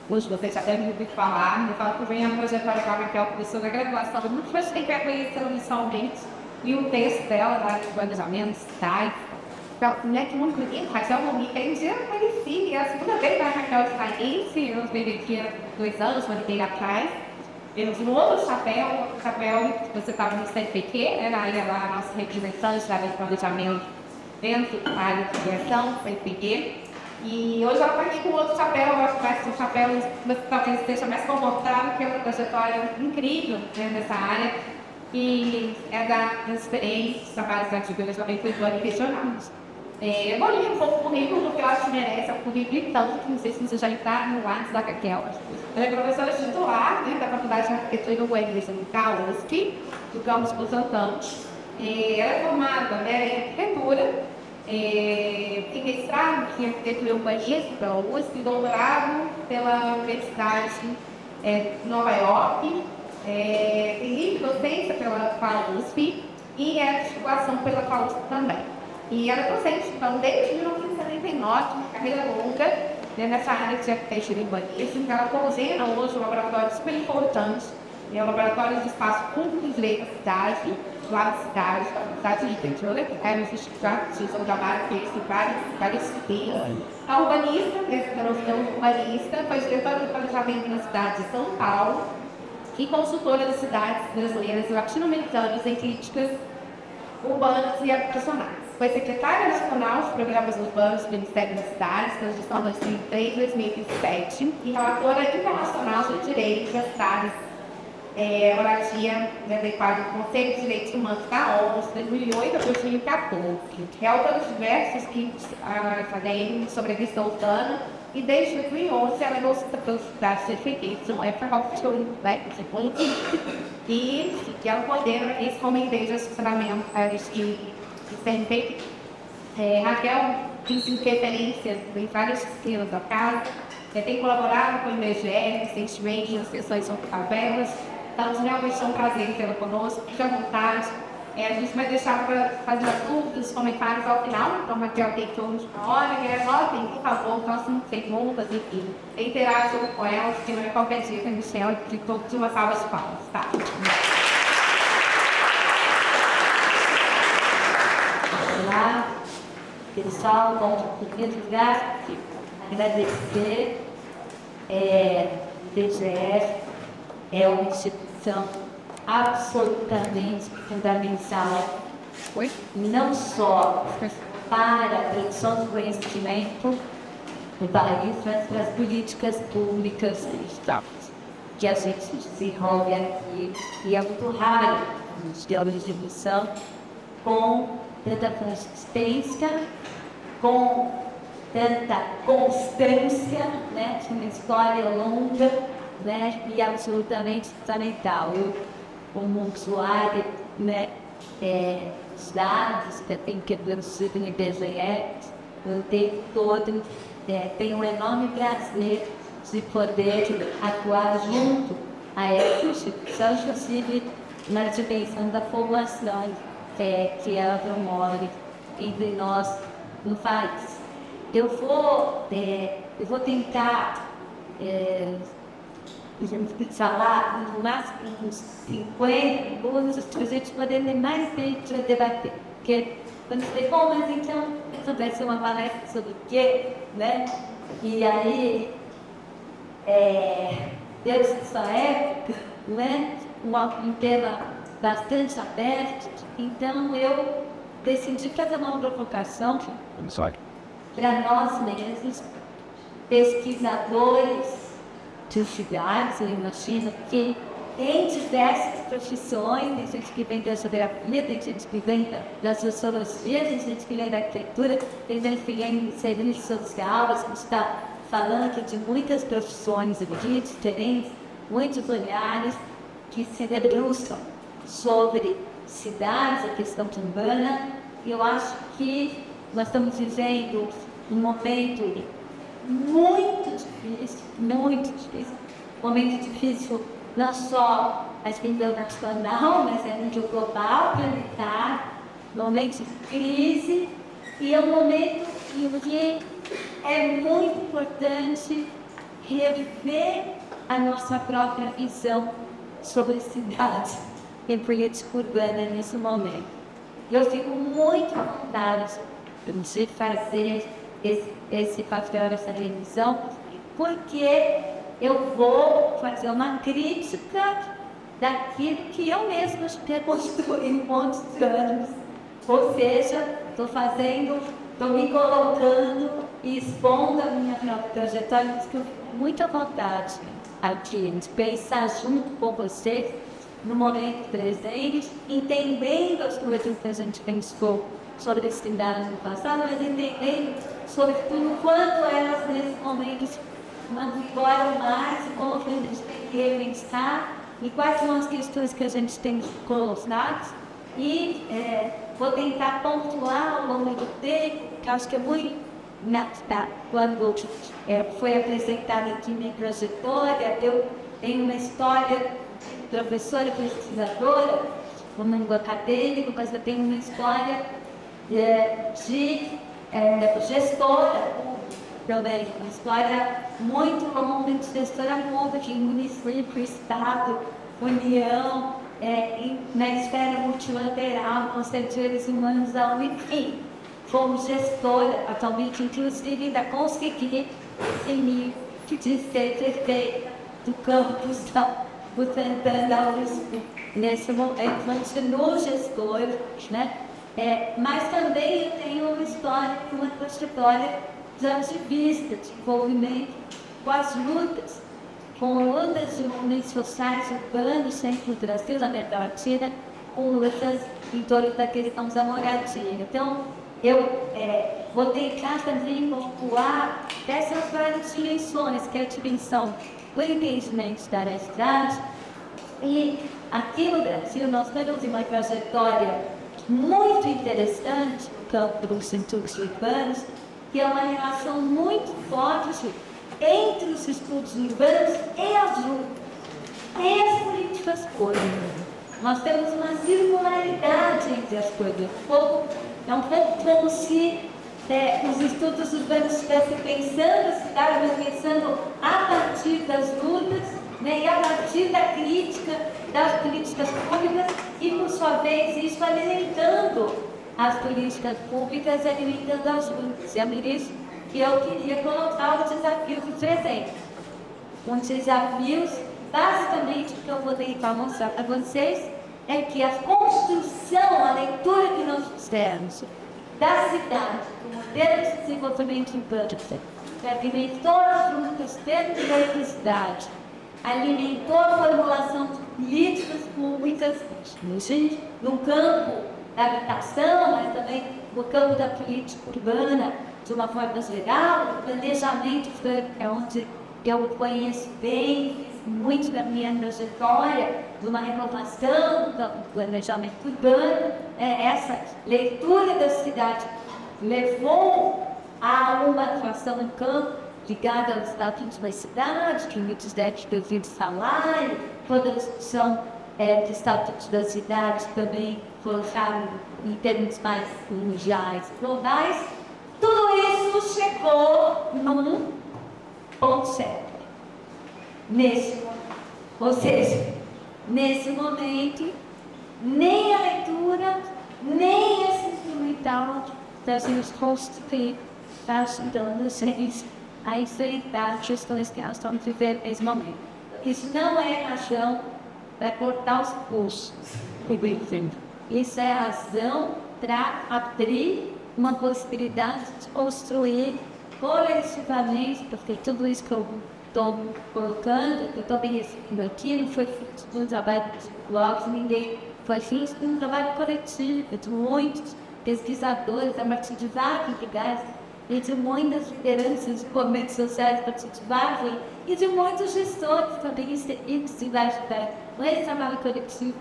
hoje vocês já devem ouvir falar, eu falo que vem a trajetória da Raquel, professora da graduação, muito mais tem que conhecer inicialmente, e o texto dela, da área de planejamento, cidade, né, que muito bonito, Raquel Monique, aí um dia eu conheci, e a segunda vez que a Raquel está aí, eu veio aqui há 2 anos, uma vez atrás, eu vi um outro chapéu, você estava no CNPq, né, aí ela a nossa representante da área de planejamento dentro da área de criação, CNPq, e hoje ela está aqui com outro chapéu, eu acho que vai ser um chapéu que talvez esteja mais confortável, que é uma trajetória incrível, né, nessa área, e é das experiências, trabalhos ativos também com os regionais. Eu vou ler um pouco o currículo, porque eu acho que merece, é um currículo então, que não sei se você já entraram no antes da Raquel. Ela é professora titular, né, da Faculdade de Arquitetura e Urbanismo da USP, do campus dos Antanos. Ela é formada, né, em arquitetura, tem mestrado em arquitetura e urbanismo pela USP, doutorado pela Universidade de Nova York, tem livre docência pela FAUSP e é articulação pela FAUSP também. E ela é docente, então, desde 1979, uma carreira longa, né, nessa área de arquitetura e urbanismo. Ela coordena hoje um laboratório super importante, é o Laboratório de Espaço Público e Leis da cidade, lá na cidade de arquitetura, que é no Instituto de trabalho que esse vários tipos. A urbanista, urbanista, foi diretora de planejamento na cidade de São Paulo e consultora de cidades brasileiras e latino-americanas em críticas urbanas e habitacionais. Foi secretária nacional de programas urbanos do Ministério das Cidades, na gestão 2003 e 2007, e relatora internacional de direitos das cidades, moradia adequada do Conselho de Direitos Humanos da ONU, de 2008 a 2014. É autora de diversos kits acadêmicos sobre a questão urbana, e desde 2011 ela é bolsista pela Cidade de Efeitos, um FROP, e que ela coordena esse comitê de assessoramento de CNPq. Raquel tem sido referência em várias disciplinas da casa, tem colaborado com o IBGE recentemente nas sessões sobre favelas. Então, realmente é um prazer tê-la conosco, fique à vontade. A gente vai deixar para fazer as dúvidas, os comentários ao final, então Raquel tem turno de uma hora, e anotem, por favor, façam perguntas, enfim, interajam com ela, porque não é qualquer dia que a gente tem de uma salva de palmas, tá? Olá, pessoal, bom, em primeiro lugar, agradecer, o IBGE é uma instituição absolutamente fundamental, não só para a produção do conhecimento no país, mas para as políticas públicas que a gente desenvolve aqui. E é muito raro a gente ter uma instituição com tanta consistência, com tanta constância, né, de uma história longa, né, e absolutamente fundamental. Eu, como usuário, né, dos dados, também que produzido no IBGE, o tempo todo, tenho um enorme prazer de poder atuar junto a essa instituição, inclusive na dimensão da formação que ela promove entre nós no país. Eu vou tentar falar no máximo uns 50 minutos para a gente poder ter mais tempo para debater. Porque quando você diz, bom, mas então isso vai ser uma palestra sobre o quê? Né? E aí, Deus nessa época, né? Um tema bastante aberto, então eu decidi fazer uma provocação para nós mesmos, pesquisadores de cidades, eu imagino que tem diversas profissões, tem gente que vem da geografia, tem gente que vem da sociologia, tem gente que vem da arquitetura, tem gente que vem do serviço social, a gente está falando de muitas profissões aqui, diferentes, muitos olhares que se debruçam sobre cidades, a questão urbana, e eu acho que nós estamos vivendo um momento muito difícil, momento difícil não só a nível nacional, mas a nível global, planetário, momento de crise, e é um momento em que é muito importante rever a nossa própria visão sobre cidade e política urbana nesse momento. Eu fico muito à vontade de fazer esse papel, essa revisão, porque eu vou fazer uma crítica daquilo que eu mesma construí em muitos anos. Ou seja, estou me colocando e expondo a minha própria trajetória, mas que eu fico muito à vontade aqui de pensar junto com vocês no momento presente, entendendo as coisas que a gente pensou sobre esse cidade no passado, mas entendendo sobretudo quanto elas nesse momento vigoram mais, como a gente tem que repensar e quais são as questões que a gente tem colocado. E vou tentar pontuar ao longo do tempo, que acho que é muito quando foi apresentada aqui minha trajetória, eu tenho uma história de professora pesquisadora, no mundo acadêmico, mas eu tenho uma história de gestora também, uma história muito longa de gestora pública em município, estado, união, na esfera multilateral, com setores humanos da UNI. Como gestora, atualmente, inclusive, ainda consegui esse nível de ser prefeita do campus da Santana USP. Nesse momento, continuo gestora, né? Mas também eu tenho uma história, uma trajetória de ativista, de envolvimento com as lutas, com lutas de movimentos sociais urbanos, sempre no Brasil, na América Latina, com lutas em torno da questão da moradia. Então, eu vou tentar também pontuar dessas várias dimensões, que é a dimensão do entendimento da realidade. E aqui no Brasil nós temos uma trajetória muito interessante no campo dos centros urbanos, que é uma relação muito forte entre os estudos urbanos e as políticas públicas. Nós temos uma circularidade entre as coisas. É um pouco como se os estudos urbanos estivessem pensando a cidade, mas pensando a partir das lutas, né, e a partir da crítica das políticas públicas e, por sua vez, isso alimentando as políticas públicas, alimentando as lutas. E é por isso que eu queria colocar o desafio do presente. Um desafio, basicamente, que eu vou tentar mostrar para vocês é que a construção, a leitura que nós fizemos da cidade, do modelo de desenvolvimento urbano, que alimentou as lutas dentro da cidade, alimentou a formulação de políticas públicas no campo da habitação, mas também no campo da política urbana, de uma forma geral, o planejamento é onde eu conheço bem, muito da minha trajetória, de uma renovação do planejamento urbano. Essa leitura da cidade levou a uma atuação no campo ligada aos estatutos da cidade, que muitos débitos de salário, toda a discussão de estatutos da cidade também colocaram em termos mais mundiais, globais. Tudo isso chegou num ponto certo. Ou seja, nesse momento, nem a leitura, nem esse instrumental das nos constituir está ajudando vocês a enfrentar as questões que nós estamos vivendo nesse momento. Isso não é razão para cortar os cursos. Isso é razão para abrir uma possibilidade de construir coletivamente, porque tudo isso que eu estou colocando, que eu estou me referindo aqui, não foi feito de um trabalho de blog, ninguém foi feito de um trabalho coletivo, de muitos pesquisadores, a partir de vários lugares, e de muitas lideranças de movimentos sociais a partir de vários, e de muitos gestores também inseridos em vários lugares. Não é esse trabalho coletivo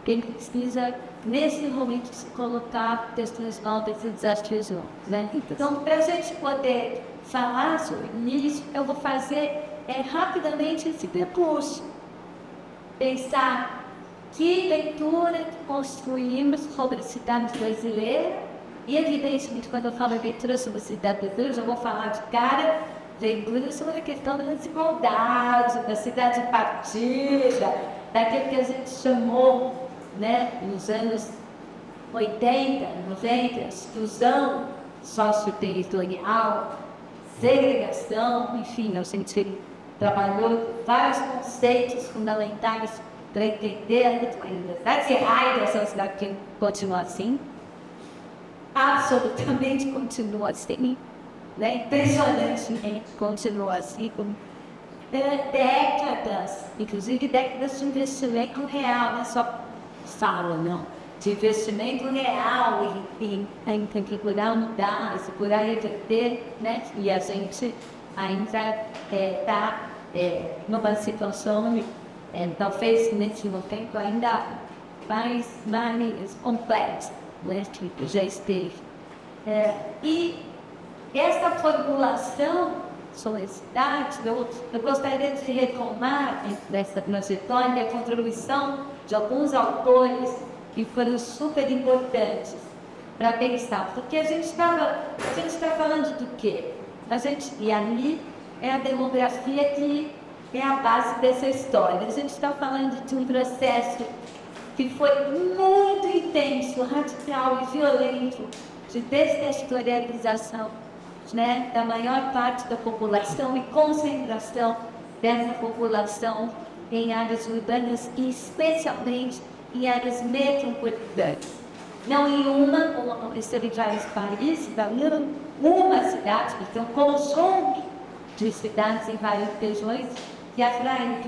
que ele precisa, nesse momento, se colocar questões novas e desafios novos, né? Então, para a gente poder falar sobre isso, eu vou fazer rapidamente esse percurso. Pensar que leitura construímos sobre a cidade brasileira, e evidentemente, quando eu falo leitura sobre a cidade brasileira, eu vou falar de cara vem tudo sobre a questão da desigualdade, da cidade partida, daquilo que a gente chamou, né, nos anos 80, 90, exclusão socioterritorial, segregação, enfim, a gente trabalhou vários conceitos fundamentais para entender a realidade real dessa sociedade que continua assim. Absolutamente continua assim, né? Impressionantemente continua assim, com décadas, inclusive décadas de investimento real, não é só fala, não, de investimento real em procurar mudar, se procurar reverter, né? E a gente ainda está numa situação, talvez nesse momento ainda mais complexa, né? Que já esteve. E essa formulação sobre a cidade, eu gostaria de retomar dessa trajetória a contribuição de alguns autores que foram super importantes para pensar, porque a gente está falando do quê? E ali é a demografia que é a base dessa história. A gente está falando de um processo que foi muito intenso, radical e violento de desterritorialização, né, da maior parte da população e concentração dessa população em áreas urbanas e especialmente em áreas metropolitanas. Não em uma, como aconteceu em vários países, uma cidade, então conjunto de cidades em várias regiões que atraem.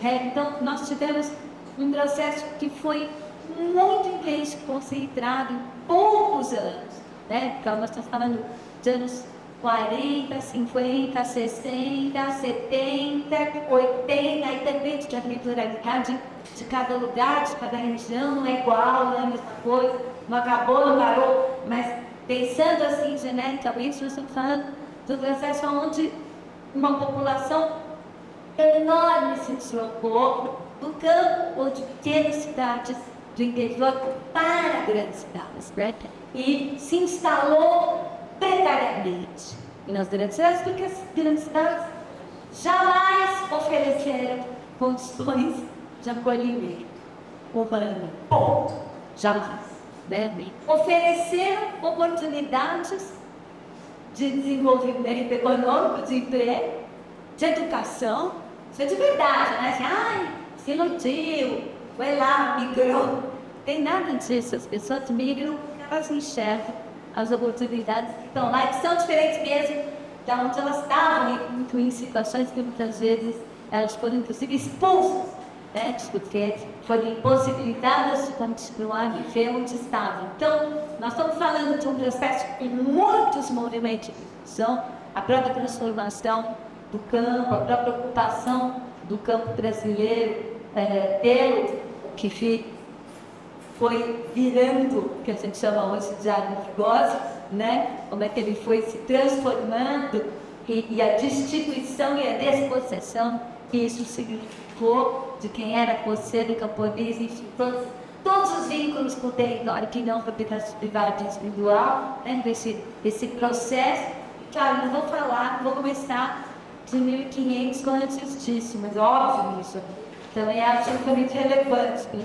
Então nós tivemos um processo que foi muito intenso, concentrado em poucos anos, né? Então nós estamos falando de anos 40, 50, 60, 70, 80, aí depende da culturalidade de cada lugar, de cada região, não é igual, não é a mesma coisa, não acabou, não parou, mas pensando assim genericamente, nós estamos falando do processo onde uma população enorme se deslocou do campo ou de pequenas cidades do interior para grandes cidades, né? E se instalou precariamente nas grandes cidades, porque as grandes cidades jamais ofereceram condições de acolhimento humano. Ponto. Jamais. Né? Ofereceram oportunidades de desenvolvimento econômico, de emprego, de educação. Isso é de verdade, né? Assim, ai, se iludiu, foi lá, migrou. Tem nada disso. As pessoas migram, elas enxergam as oportunidades que estão lá, que são diferentes mesmo de onde elas estavam, em situações que muitas vezes elas foram inclusive expulsas, né? Porque foram impossibilitadas de continuar a viver onde estavam. Então, nós estamos falando de um processo com muitos movimentos de discussão, a própria transformação do campo, a própria ocupação do campo brasileiro pelo que foi virando, o que a gente chama hoje de agronegócio, né? Como é que ele foi se transformando e a destituição e a despossessão que isso significou de quem era posseiro, camponês, enfim, todos os vínculos com o território que não propriedade individual, né? Esse processo. Claro, não vou começar de 1500 antes disso, mas óbvio isso também é absolutamente relevante para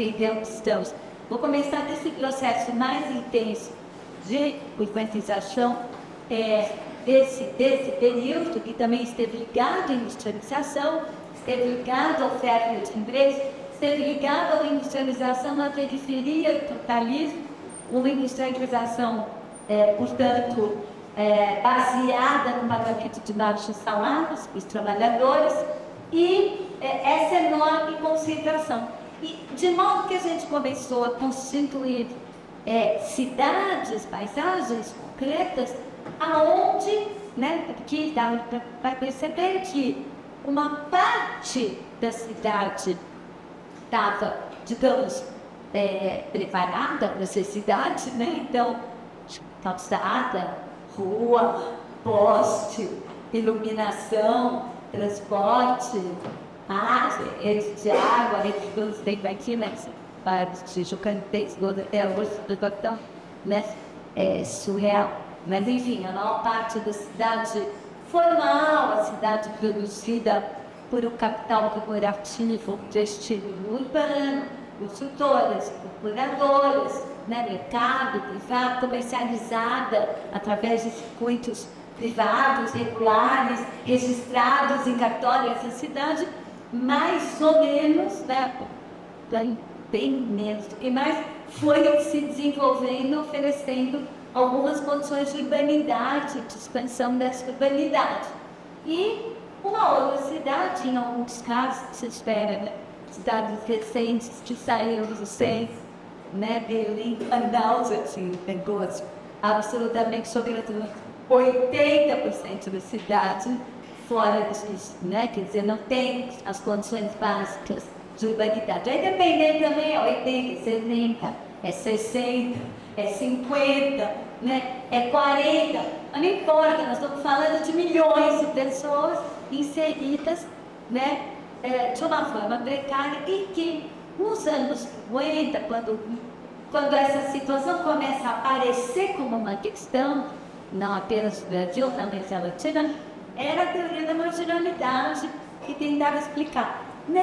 entender onde estamos. Vou começar desse processo mais intenso de urbanização desse período, que também esteve ligado à industrialização, esteve ligado à oferta de empregos, esteve ligado à industrialização na periferia e capitalismo, uma industrialização, portanto, baseada no pagamento de baixos salários para os trabalhadores e essa enorme concentração. E de modo que a gente começou a constituir cidades, paisagens concretas, aonde, né, que vai perceber que uma parte da cidade estava, digamos, preparada para essa cidade, né? Então, calçada, rua, poste, iluminação, transporte, rede de água, rede de luz, tem aqui, né? Vários de Jucantez, até hoje, né? É surreal. Mas, enfim, a maior parte da cidade formal, a cidade produzida por um capital corporativo de estilo urbano, consultoras, procuradores, né, mercado privado, comercializada através de circuitos privados, regulares, registrados em cartório dessa cidade, mais ou menos, né, bem menos do que mais, foi se desenvolvendo, oferecendo algumas condições de urbanidade, de expansão dessa urbanidade. E uma outra cidade, em alguns casos, se espera, né, cidades recentes que saíram do centro, né, Berlim, Manaus, assim, negócio absolutamente sobretudo 80% da cidade fora disso, né, quer dizer, não tem as condições básicas de urbanidade. Vai depender também, é 80, 70, é 60, é 50, né, é 40, não importa, nós estamos falando de milhões de pessoas inseridas, né, de uma forma precária e que nos anos 50, quando essa situação começa a aparecer como uma questão, não apenas no Brasil, na América Latina, era a teoria da marginalidade que tentava explicar. Não,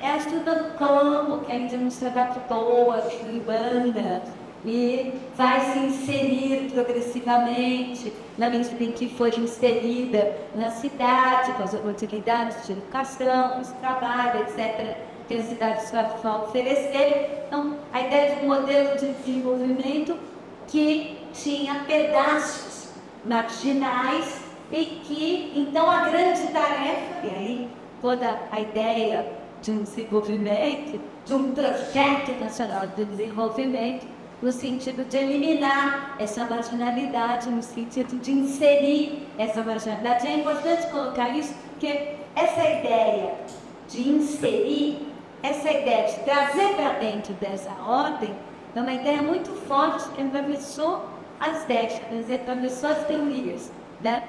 é estudando como que a gente não se adaptou à vida urbana e vai se inserir progressivamente na medida em que for inserida na cidade, com as oportunidades de educação, de trabalho, etc., que as cidades vão oferecer. Então, a ideia de um modelo de desenvolvimento que tinha pedaços marginais e que, então, a grande tarefa, e aí toda a ideia de um desenvolvimento, de um projeto nacional de desenvolvimento, no sentido de eliminar essa marginalidade, no sentido de inserir essa marginalidade. É importante colocar isso, porque essa ideia de inserir, essa ideia de trazer para dentro dessa ordem, é uma ideia muito forte que atravessou as décadas, atravessou as teorias, né?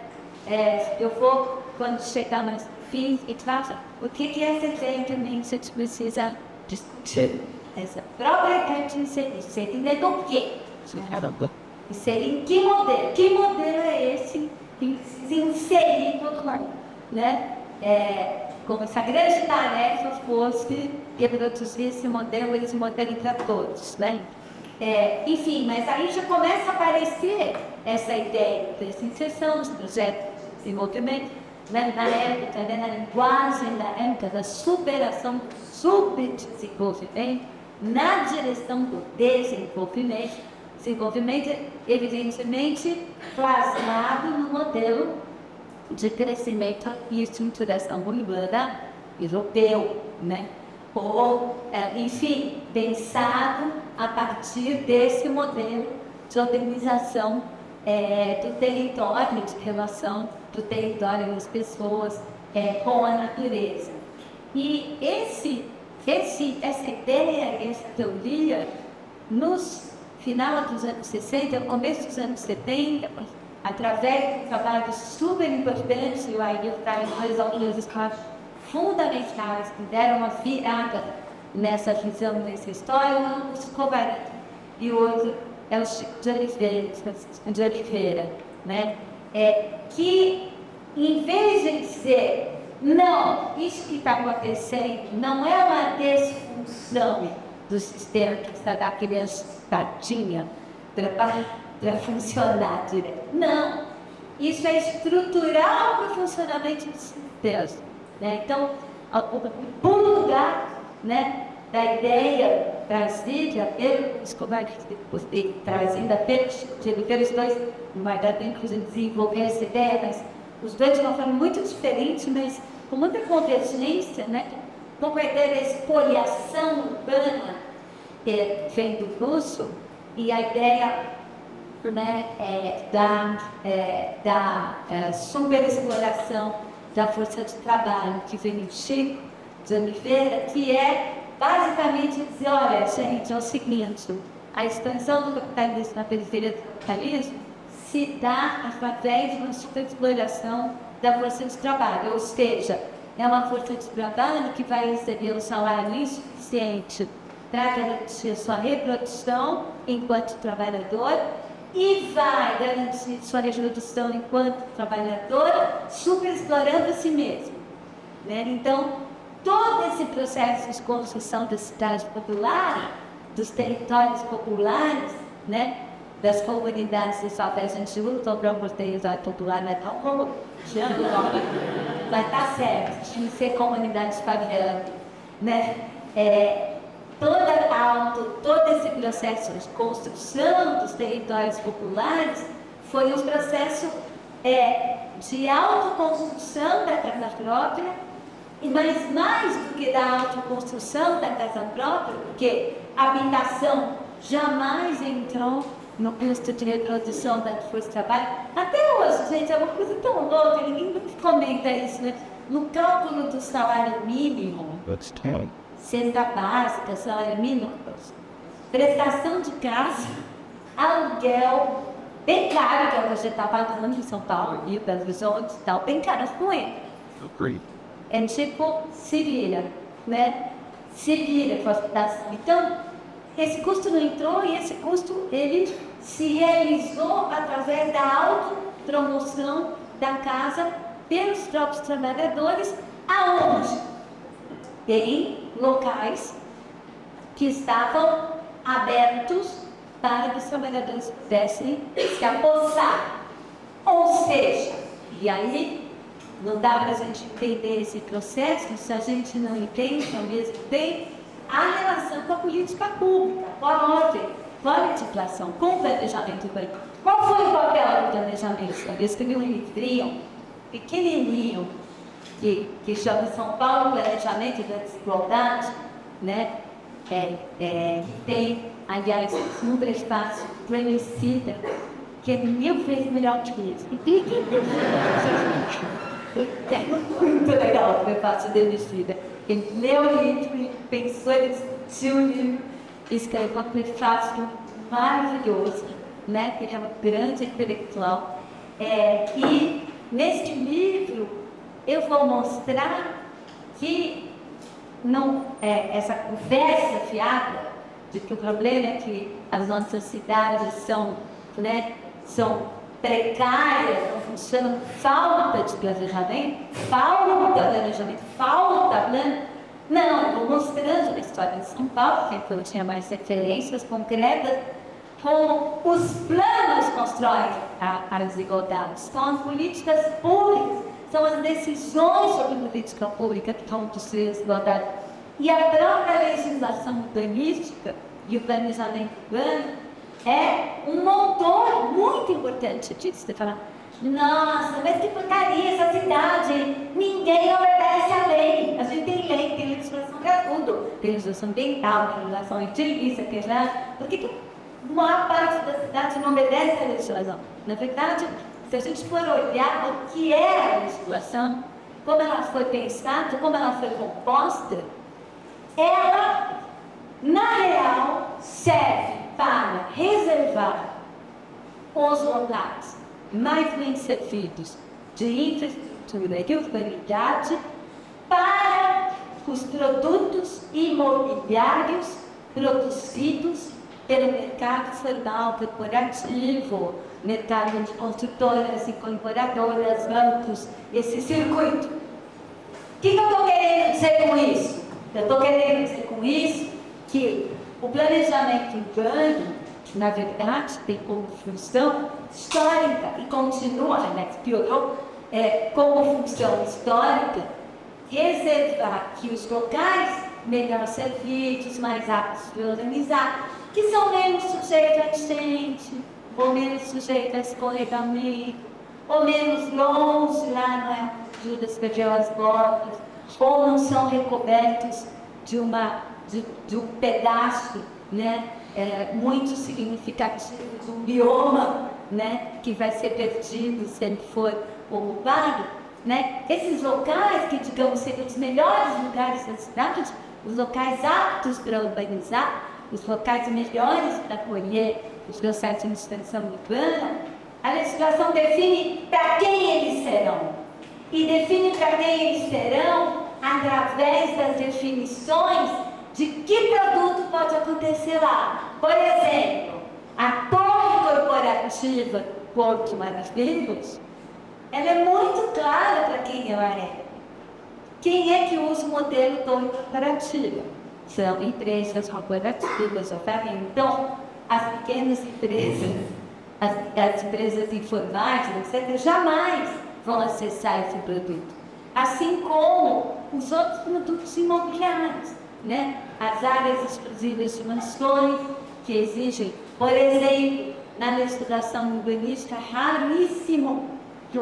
Eu vou, quando chegar mais no fim, e falar o que é essa ideia também que a gente precisa discutir. Essa própria ideia de inserir, inserir do quê? Inserir em que modelo? Que modelo é esse que se inserir no corpo, né? Como essa grande tarefa fosse reproduzir esse modelo para todos, né? Enfim, mas aí já começa a aparecer essa ideia dessa inserção dos projetos de desenvolvimento, né? Na época, né? Na linguagem da época da superação do subdesenvolvimento, na direção do desenvolvimento, evidentemente plasmado no modelo de crescimento e estruturação urbana europeu, né? Ou, enfim, pensado a partir desse modelo de organização do território, de relação do território e das pessoas com a natureza. E essa ideia, essa teoria, nos final dos anos 60, no começo dos anos 70, através de trabalhos super importantes, e aí eu trago dois autores fundamentais que deram uma virada nessa visão, nessa história, um é o Escobar e o outro é o Chico de Oliveira, né? Que, em vez de dizer, não, isso que está acontecendo não é uma desfunção do sistema que está da criança tadinha para funcionar direito. Não, isso é estrutural para o funcionamento do sistema. Né? Então, o lugar, né, da ideia trazida pelo Escobar, trazida pelos dois, não vai dar tempo de desenvolver essa ideia, mas os dois de uma forma muito diferente, mas com muita convergência, né? Com a ideia da expoliação urbana, que vem do russo, e a ideia, né, da superexploração da força de trabalho, que vem do Chico de Oliveira, que é basicamente dizer, olha, gente, é o seguinte, a expansão do capitalismo na periferia do capitalismo se dá através de uma superexploração da força de trabalho, ou seja, é uma força de trabalho que vai receber um salário insuficiente para garantir sua reprodução enquanto trabalhador e vai garantir sua reprodução enquanto trabalhadora, superexplorando a si mesmo, né? Então, todo esse processo de construção da cidade popular, dos territórios populares, né? Das comunidades de salto, a gente luta para o território popular, não é tão como vai estar certo, tinha que ser comunidades favelas, né? Todo esse processo de construção dos territórios populares foi um processo de autoconstrução da casa própria, mas mais do que da autoconstrução da casa própria, porque a habitação jamais entrou no custo de reprodução da força de trabalho. Até hoje, gente, é uma coisa tão louca, ninguém comenta isso, né? No cálculo do salário mínimo, cesta básica, salário mínimo, prestação de casa, aluguel, bem caro, que é o que a gente está pagando em São Paulo, Rio, Belo Horizonte e tal, bem caro, não é? É tipo, se vira, né? Se vira com a habitação. Então, esse custo não entrou e esse custo, ele se realizou através da autopromoção da casa pelos próprios trabalhadores, aonde? Em locais que estavam abertos para que os trabalhadores pudessem se apossar. Ou seja, e aí não dá para a gente entender esse processo se a gente não entende ao mesmo tempo a relação com a política pública, com a ordem, com a legislação, com o planejamento urbano. Qual foi o papel do planejamento? Eu escrevi um livrinho pequenininho que chama São Paulo Planejamento da Desigualdade, né? Tem, aliás, um prefácio conhecida, que é 1000 vezes melhor que isso. É muito legal o prefácio de Emicida. Ele leu o livro e pensou, ele discutiu o livro, escreveu um prefácio maravilhoso, né? Ele é uma grande intelectual. E neste livro eu vou mostrar que não essa conversa fiada de que o problema é que as nossas cidades são precárias, não funcionam, falta de planejamento, falta plano. Não, eu vou mostrando na história de São Paulo, que eu tinha mais referências concretas, como os planos constroem a desigualdade, são as políticas públicas, são as decisões sobre política pública que vão construir a desigualdade. E a própria legislação urbanística e o planejamento urbano é um motor muito importante disso. Você fala, nossa, mas que porcaria essa cidade, ninguém obedece à lei. A gente tem legislação para tudo, tem legislação ambiental, tem legislação edilícia, porque a maior parte da cidade não obedece à legislação. Na verdade, se a gente for olhar o que é a legislação, como ela foi pensada, como ela foi composta, ela, na real, serve para reservar os locais mais bem servidos de infraestrutura e urbanidade para os produtos imobiliários produzidos pelo mercado formal corporativo, mercado de construtoras, incorporadoras, bancos, esse circuito. O que eu estou querendo dizer com isso? Eu estou querendo dizer com isso que o planejamento urbano, na verdade, tem como função histórica e continua, né, piorou, como função histórica, reservar que os locais melhor servidos, mais aptos para organizar, que são menos sujeitos a enchente, ou menos sujeitos a escorregamento, ou menos longe lá, não é? Judas perdeu as botas, ou não são recobertos de um pedaço, né, muito significativo de um bioma, né, que vai ser perdido se ele for ocupado, né? Esses locais que, digamos, seriam os melhores lugares da cidade, os locais aptos para urbanizar, os locais melhores para acolher os processos de extensão urbana, a legislação define para quem eles serão. E define para quem eles serão através das definições de que produto pode acontecer lá. Por exemplo, a torre corporativa cooperativa Porto Maravilhos, ela é muito clara para quem ela é. Quem é que usa o modelo de cooperativa? São empresas cooperativas, então as pequenas empresas, as empresas informais, etc., jamais vão acessar esse produto. Assim como os outros produtos imobiliários, né? As áreas exclusivas de mansões, que exigem, por exemplo, na legislação urbanística, raríssimo que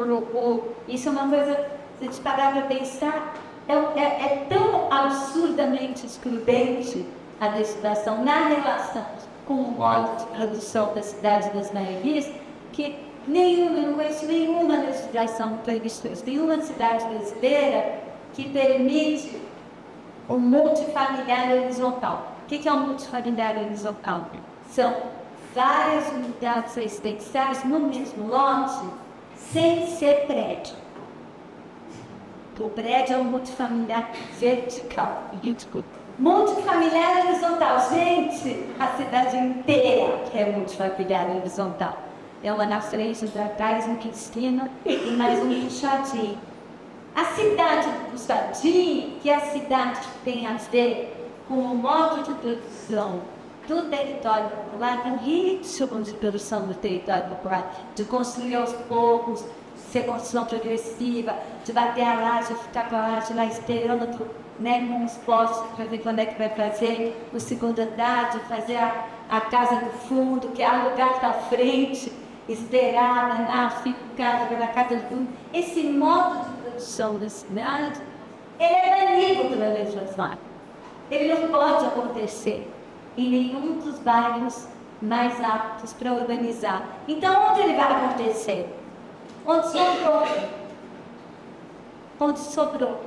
isso é uma coisa, se a gente parar para pensar, é tão absurdamente excludente a legislação na relação com a produção da cidade das maiorias, que eu não conheço nenhuma legislação prevista, nenhuma cidade brasileira que permite o multifamiliar horizontal. O que é um multifamiliar horizontal? São várias unidades residenciais no mesmo lote, sem ser prédio. O prédio é um multifamiliar vertical. Multifamiliar horizontal. Gente, a cidade inteira é multifamiliar horizontal. É uma na frente, outra atrás, um Cristina e mais um puxadinho. A cidade do puxadinho, que é a cidade que tem a ver com o modo de produção do território popular, do ritmo de produção do território popular, de construir aos poucos, ser construção progressiva, de bater a laje, ficar com a laje lá esperando, né, com os postos para ver quando é que vai fazer o segundo andar, de fazer a casa do fundo, que é alugar da frente, esperar na ficar pela casa do fundo. Esse modo de produção da cidade, ele é banido pela legislação. Ele não pode acontecer em nenhum dos bairros mais aptos para urbanizar. Então, onde ele vai acontecer? Onde sobrou. Onde sobrou.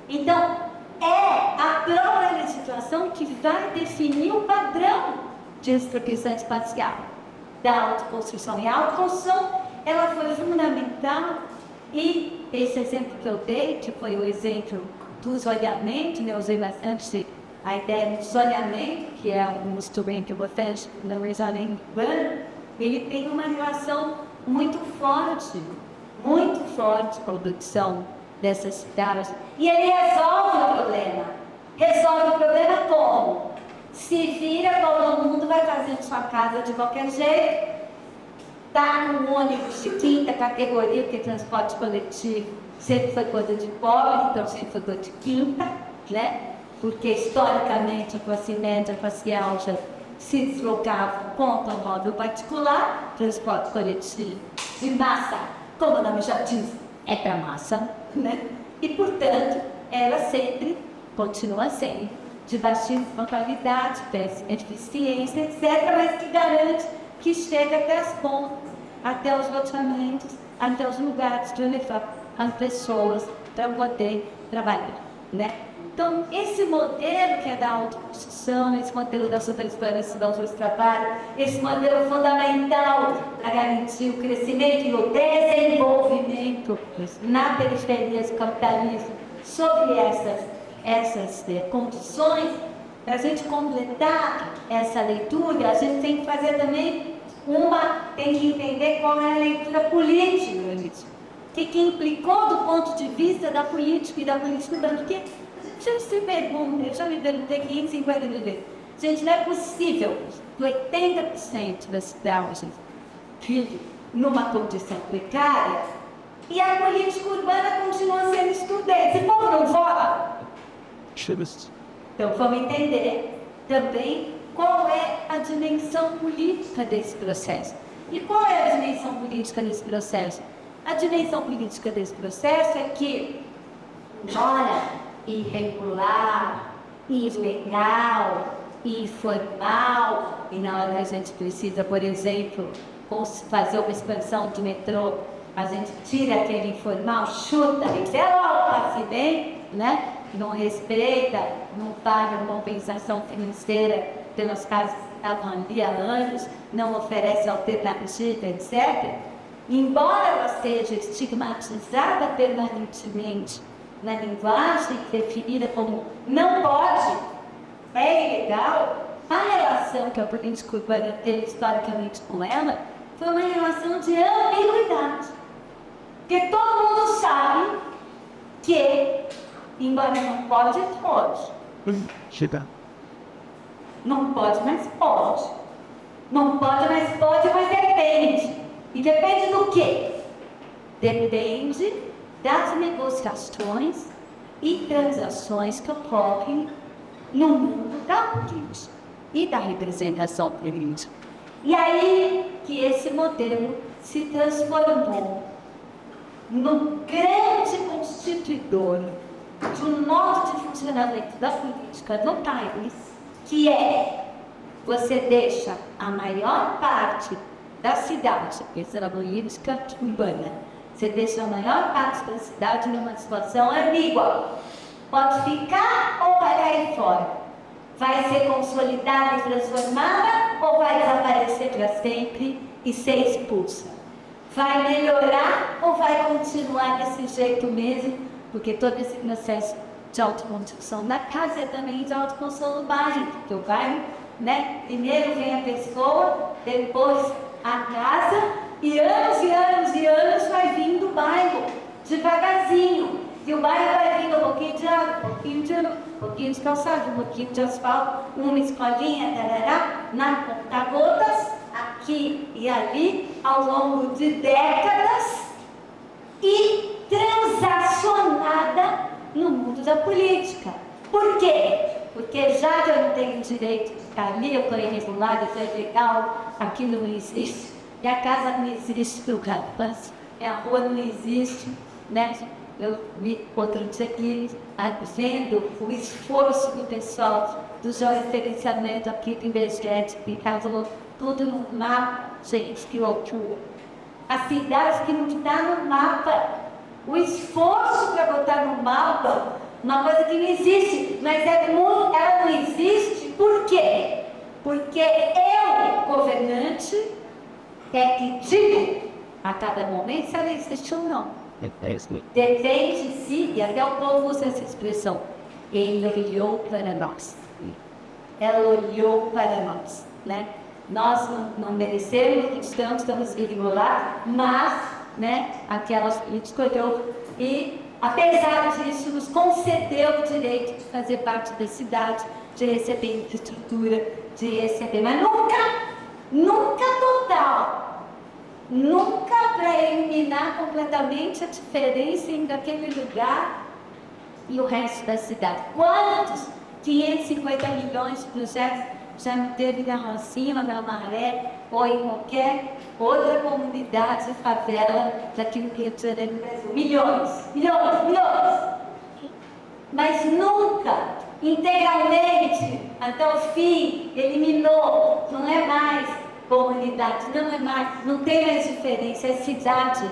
Então, é a própria legislação que vai definir o padrão de expropriação espacial da autoconstrução. E a autoconstrução, ela foi fundamental, e esse exemplo que eu dei, que foi o exemplo do zoneamento, né, eu usei bastante a ideia do zoneamento, que é um instrumento importante no zoneamento urbano, ele tem uma relação muito forte com a produção dessas cidades. E ele resolve o problema. Resolve o problema como? Se vira, todo mundo vai fazer sua casa de qualquer jeito, tá num ônibus de quinta categoria, porque transporte coletivo sempre foi coisa de pobre, então sempre foi coisa de quinta, né? Porque historicamente a classe média, a classe alta se deslocava com automóvel particular, transporte coletivo de massa, como o nome já diz, é para massa, né? E portanto, ela sempre continua sendo de baixíssima qualidade, péssima eficiência, etc., mas que garante que chega até as pontas, até os loteamentos, até os lugares de levar as pessoas para poder trabalhar, né? Então, esse modelo que é da autoconstrução, esse modelo da superexploração do trabalho, esse modelo fundamental para garantir o crescimento e o desenvolvimento na periferia do capitalismo, sobre essas condições, para a gente completar essa leitura, a gente tem que fazer também tem que entender qual é a leitura política disso. O que implicou do ponto de vista da política e da política urbana. Porque já se pergunta, eu já me perguntei 550 vezes, gente, não é possível que 80% das cidades vivem numa condição precária e a política urbana continua sendo excludente. Esse povo não vota. Então vamos entender também qual é a dimensão política desse processo. E qual é a dimensão política desse processo? A dimensão política desse processo é que, embora irregular, ilegal, informal, e na hora a gente precisa, por exemplo, fazer uma expansão de metrô, a gente tira aquele informal, chuta, passe bem, né? Não respeita, não paga compensação financeira pelas casas que estavam ali há anos, não oferece alternativa, etc. Embora ela seja estigmatizada permanentemente na linguagem definida como não pode, é ilegal, a relação que a política urbana teve historicamente com ela foi uma relação de ambiguidade. Porque todo mundo sabe que, embora não pode, pode. Chega. Não pode, mas pode. Não pode, mas pode, mas depende. E depende do quê? Depende das negociações e transações que ocorrem no mundo da política e da representação política. E aí que esse modelo se transformou no grande constituidor de um modo de funcionamento da política no país, que é você deixa a maior parte da cidade, essa era a política urbana, você deixa a maior parte da cidade numa situação ambígua. Pode ficar ou vai cair fora? Vai ser consolidada e transformada ou vai desaparecer para sempre e ser expulsa? Vai melhorar ou vai continuar desse jeito mesmo? Porque todo esse processo de autoconstrução da casa é também de autoconstrução do bairro, porque o bairro, né? Primeiro vem a pessoa, depois a casa, e anos e anos e anos vai vindo o bairro, devagarzinho. E o bairro vai vindo um pouquinho de água, um pouquinho de calçado, um pouquinho de asfalto, uma escolinha, tarará, na conta-gotas, aqui e ali, ao longo de décadas, e transacionada no mundo da política. Por quê? Porque já que eu não tenho direito de ficar ali, eu estou irregular, isso é legal, aqui não existe, e a casa não existe para o rapaz, e a rua não existe, né? Eu vi outro dia aqui, vendo o esforço do pessoal do georreferenciamento aqui do IBGE, que casou tudo no mapa. Gente, que loucura. A cidade que não está no mapa, o esforço para botar no mapa, uma coisa que não existe, mas ela não existe, por quê? Porque eu, governante, é que digo a cada momento se ela existe ou não. Depende-se, e até o povo usa essa expressão, ele olhou para nós. Ela olhou para nós, né? Nós não merecemos, estamos irregulares, mas, né, aquela política olhou e, apesar disso, nos concedeu o direito de fazer parte da cidade, de receber infraestrutura, de receber, mas nunca total. Nunca para eliminar completamente a diferença entre aquele lugar e o resto da cidade. Quantos 550 milhões de projetos já não teve na Rocinha, na Maré ou em qualquer outra comunidade, favela daqui no Rio de Janeiro do Brasil? Milhões. Mas nunca, integralmente, até o fim, eliminou, não é mais comunidade, não é mais, não tem mais diferença, é cidade.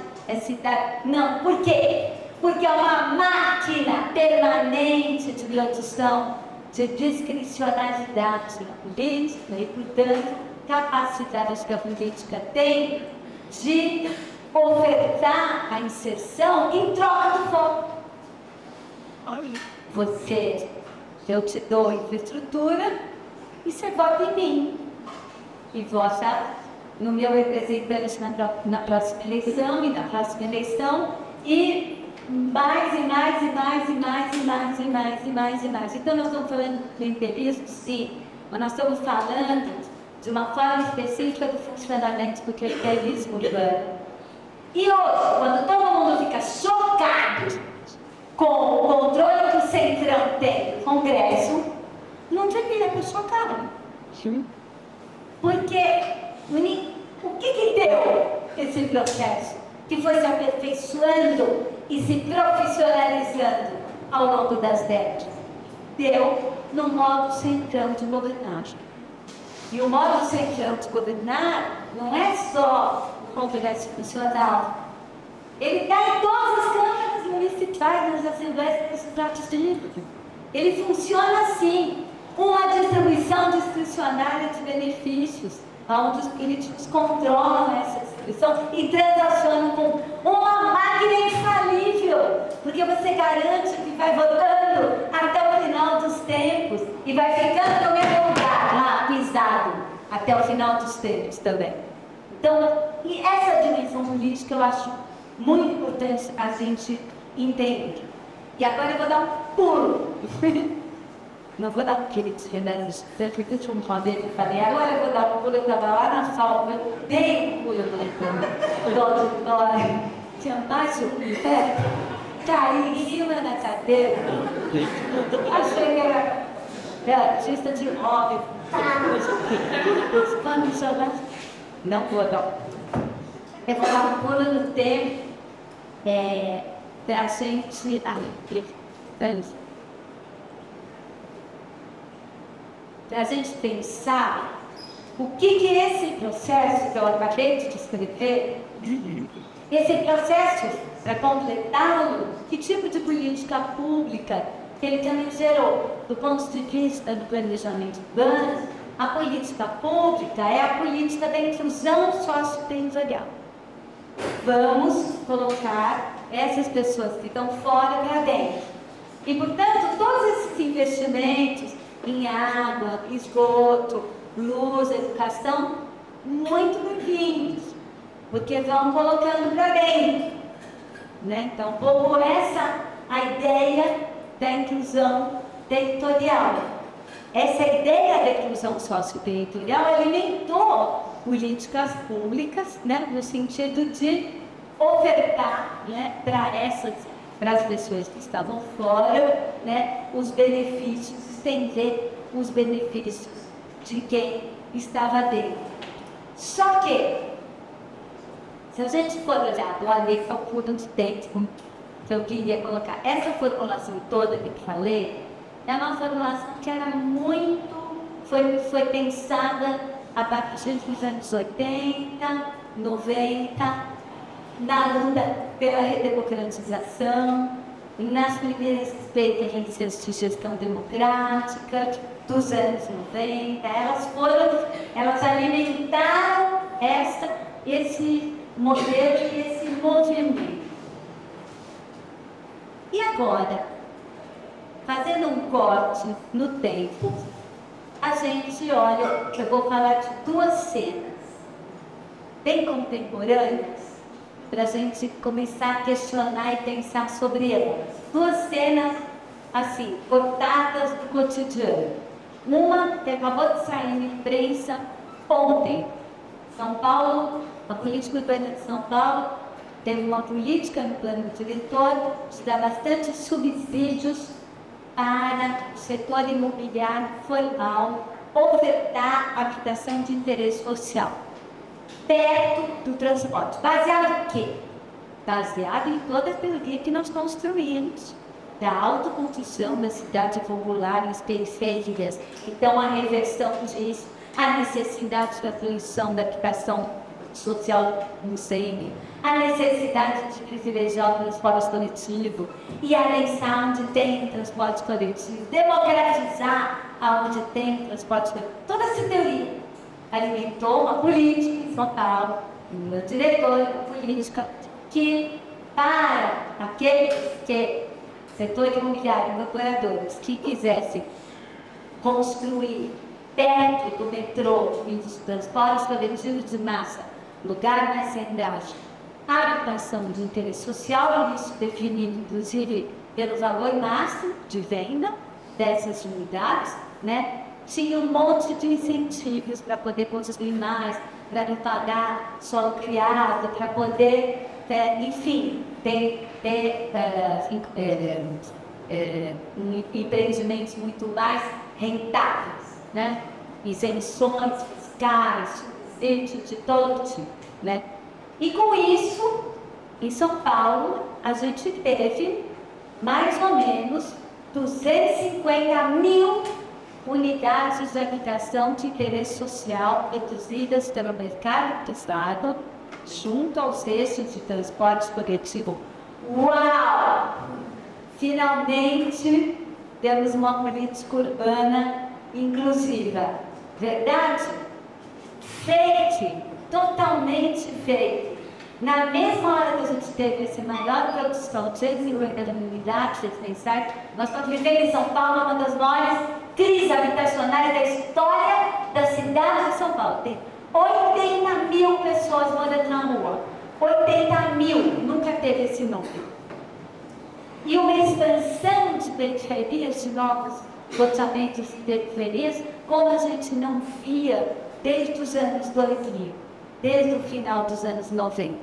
Não, por quê? Porque é uma máquina permanente de produção, de discricionalidade na política e, portanto, capacidade que a política tem de ofertar a inserção em troca do voto. Eu te dou infraestrutura e você vota em mim. E vota no meu representante na próxima eleição e na próxima eleição e mais. Então nós estamos falando do clientelismo, sim, mas nós estamos falando de uma forma específica do funcionamento do clientelismo urbano. E hoje, quando todo mundo fica chocado com o controle que o Centrão tem no Congresso, não devia ter chocado. Porque o que deu esse processo que foi se aperfeiçoando e se profissionalizando ao longo das décadas? Deu no modo centrão de governar. E o modo centrão de governar não é só o Congresso Nacional. Ele está em todas as câmaras municipais, nas assembleias legislativas. Ele funciona assim. Uma distribuição discricionária de benefícios, onde os políticos controlam essa distribuição e transacionam com uma máquina infalível, porque você garante que vai votando até o final dos tempos e vai ficando no mesmo lugar, lá, pisado, até o final dos tempos também. Então, E essa dimensão política eu acho muito importante a gente entender. E agora eu vou dar um pulo. Não vou dar aqueles remédios, porque eu tinha um poder que falei, agora eu vou dar um pulo, eu estava lá na salva, dei um pulo do auditório, tinha mais um pé, caí em cima da cadeira, achei que era artista de hobby, não vou dar. Eu vou dar um pulo no tempo, pra gente... Para a gente pensar o que esse processo que eu acabei de descrever, esse processo, para completá-lo, que tipo de política pública que ele também gerou, do ponto de vista do planejamento urbano. A política pública é a política da inclusão socioterritorial. Vamos colocar essas pessoas que estão fora para dentro. E, portanto, todos esses investimentos em água, esgoto, luz, educação, muito bem-vindos, porque vão colocando para dentro, né? Então, como essa a ideia da inclusão territorial. Essa ideia da inclusão socioterritorial alimentou políticas públicas, né, no sentido de ofertar, né, para as pessoas que estavam fora, né, os benefícios, estender os benefícios de quem estava dentro. Só que, se a gente for olhar do além ao fundo de tempo, que eu queria colocar, essa formulação toda que eu falei, é uma formulação que era foi pensada a partir dos anos 80, 90, na luta pela redemocratização, nas primeiras experiências de gestão democrática dos anos 90, elas alimentaram esse modelo e esse movimento. E agora, fazendo um corte no tempo, a gente olha, eu vou falar de duas cenas bem contemporâneas, para a gente começar a questionar e pensar sobre elas. Duas cenas, assim, cortadas do cotidiano. Uma que acabou de sair na imprensa ontem. São Paulo, a política urbana de São Paulo, teve uma política no plano diretor de dar bastante subsídios para o setor imobiliário formal ofertar habitação de interesse social perto do transporte. Baseado em quê? Baseado em toda a teoria que nós construímos, da autoconstrução da cidade popular nas periferias. Então, a reversão diz a necessidade da fruição da habitação social no CM, a necessidade de privilegiar o transporte coletivo e anexar onde tem transporte coletivo, democratizar aonde tem transporte coletivo. Toda essa teoria alimentou uma política em São Paulo, uma diretora política que, para aqueles que, setor imobiliário, incorporadores, que quisessem construir perto do metrô e dos transportes coletivos de massa, lugar mais central, a habitação de interesse social, isso definido inclusive pelo valor máximo de venda dessas unidades, né? Tinha um monte de incentivos para poder construir mais, para não pagar solo criado, para poder, enfim, ter empreendimentos muito mais rentáveis, né? Isenções fiscais, de todo tipo, né? E com isso, em São Paulo, a gente teve mais ou menos 250 mil unidades de habitação de interesse social produzidas pelo mercado do Estado junto aos eixos de transporte coletivo. Uau! Finalmente temos uma política urbana inclusiva. Verdade? Fake, totalmente fake. Na mesma hora que a gente teve essa maior produção de desenvolvimento de unidades residenciais, nós estamos vivendo em São Paulo uma das maiores crises habitacionais da história da cidade de São Paulo. Tem 80 mil pessoas morando na rua. 80 mil, nunca teve esse número. E uma expansão de periferias, de novos loteamentos de periferias, como a gente não via desde os anos 2000, desde o final dos anos 90,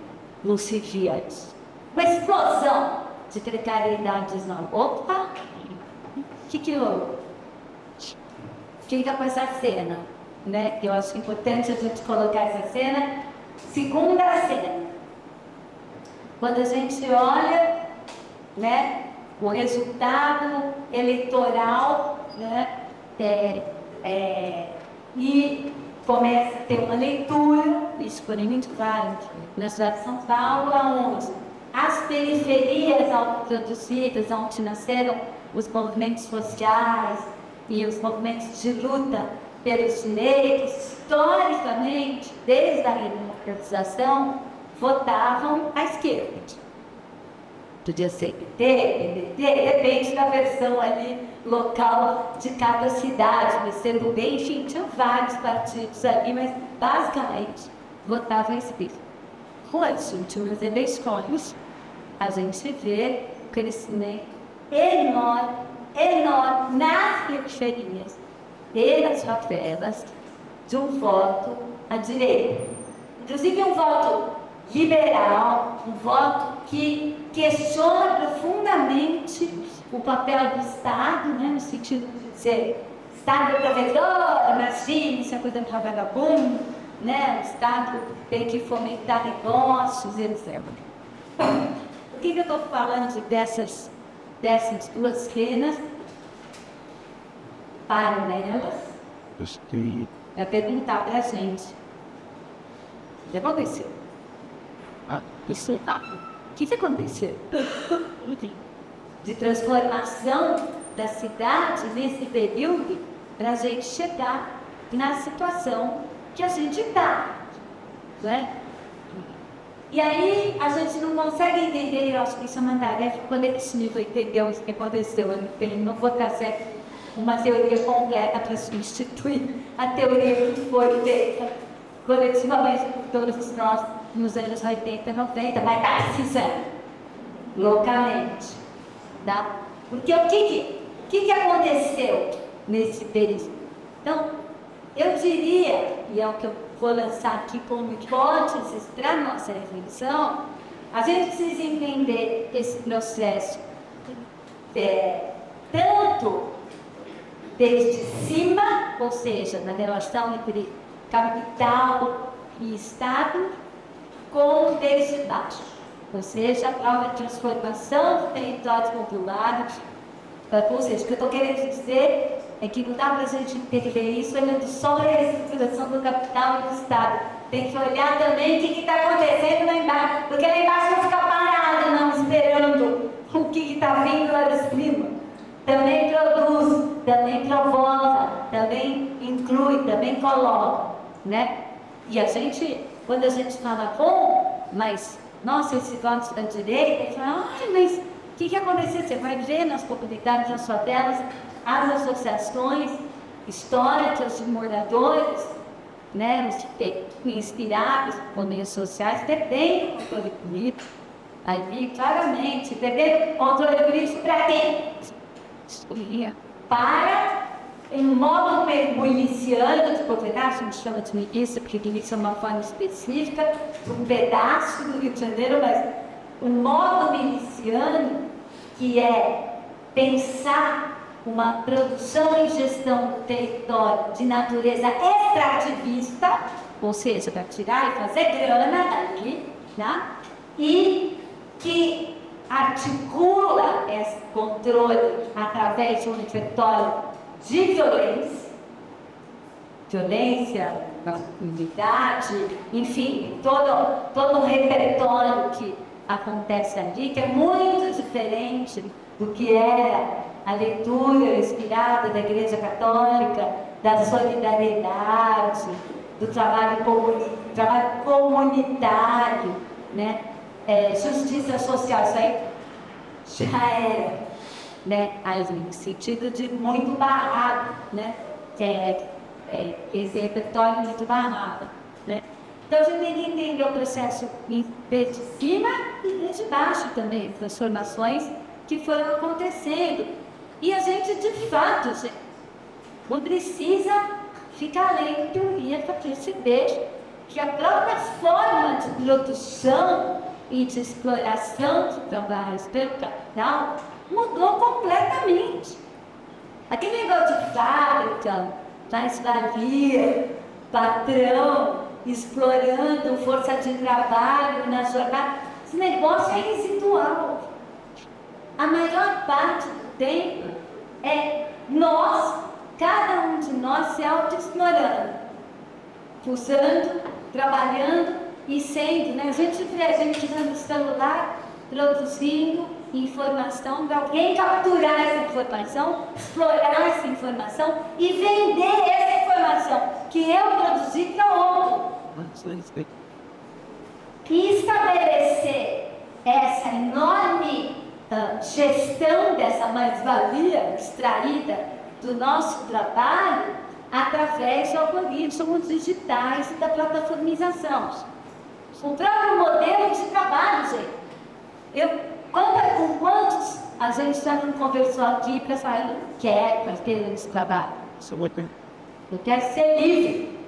não se via isso. Uma explosão de precariedades na opa! O que houve? Fica com essa cena, né? Eu acho importante a gente colocar essa cena. Segunda cena. Quando a gente olha, né, o resultado eleitoral, né, e começa a ter uma leitura, isso foi muito claro, na cidade de São Paulo, onde as periferias autoproduzidas, onde nasceram os movimentos sociais e os movimentos de luta pelos direitos, historicamente, desde a redemocratização, votavam à esquerda. Podia ser PT, PDT, depende da versão ali local de cada cidade, mas sendo bem, enfim, tinham vários partidos ali, mas basicamente votavam à esquerda. Com as últimas eleições, a gente vê o crescimento enorme nas periferias e nas favelas de um voto à direita. Inclusive um voto liberal, um voto que questiona profundamente o papel do Estado, né, no sentido de ser Estado provedor, imagine, isso é coisa de vagabundo, né, o Estado tem que fomentar negócios, etc. Por que eu estou falando dessas duas cenas paralelas? É perguntar para a gente: o que aconteceu? O que aconteceu? De transformação da cidade nesse período para a gente chegar na situação que a gente está, né? E aí a gente não consegue entender, eu acho que isso é uma tarefa coletiva, entender o que aconteceu. Eu não vou trazer uma teoria completa para substituir a teoria que foi feita coletivamente por todos nós nos anos 80 e 90, mas está precisando localmente, tá? Porque o que aconteceu nesse período? Então, eu diria, e é o que eu vou lançar aqui como hipóteses para a nossa reflexão, a gente precisa entender esse processo tanto desde cima, ou seja, na relação entre capital e Estado, como desde baixo, ou seja, a própria transformação dos territórios populares. Ou seja, o que eu estou querendo dizer é que não dá para a gente entender isso olhando só a estruturação do capital e do Estado. Tem que olhar também o que está acontecendo lá embaixo, porque lá embaixo não fica parado, não, esperando o que está vindo lá de cima. Também produz, também provoca, também inclui, também coloca, né? E a gente, quando a gente fala, bom, mas, nossa, esse voto da direita, fala, mas o que aconteceu? Você vai ver nas comunidades, nas favelas, as associações históricas de moradores, né, inspirados por meios sociais, devem controle político, ali, claramente, devem controle político para quem? Para um modo miliciano de propriedade, a gente chama de milícia, porque milícia é uma forma específica, um pedaço do Rio de Janeiro, mas um modo miliciano que é pensar uma produção e gestão do território de natureza extrativista, ou seja, para tirar e fazer grana daqui, né? E que articula esse controle através de um repertório de violência na comunidade, enfim, todo um repertório que acontece ali, que é muito diferente do que era a leitura inspirada da Igreja Católica, da solidariedade, do trabalho comunitário, né? Justiça social, isso aí já era, né? No sentido de muito barrado, né? Esse repertório muito barrado, né? Então, a gente tem que entender o processo de cima e de baixo também, transformações que foram acontecendo. E a gente, de fato, não precisa ficar lendo teoria para perceber que a própria forma de produção e de exploração de trabalhos pelo capital mudou completamente. Aquele negócio de fábrica, mais-valia, patrão, explorando força de trabalho na jornada, esse negócio é residual. A maior parte do tempo é nós, cada um de nós se auto-explorando, usando, trabalhando e sendo, né? A gente vê a gente no celular produzindo informação para alguém capturar essa informação, explorar essa informação e vender essa informação que eu produzi para outro. E estabelecer essa enorme gestão dessa mais-valia extraída do nosso trabalho através de algoritmos digitais e da plataformização. O próprio modelo de trabalho, gente. Com quantos a gente já não conversou aqui para falar, eu quero carteira de trabalho. Eu quero ser livre,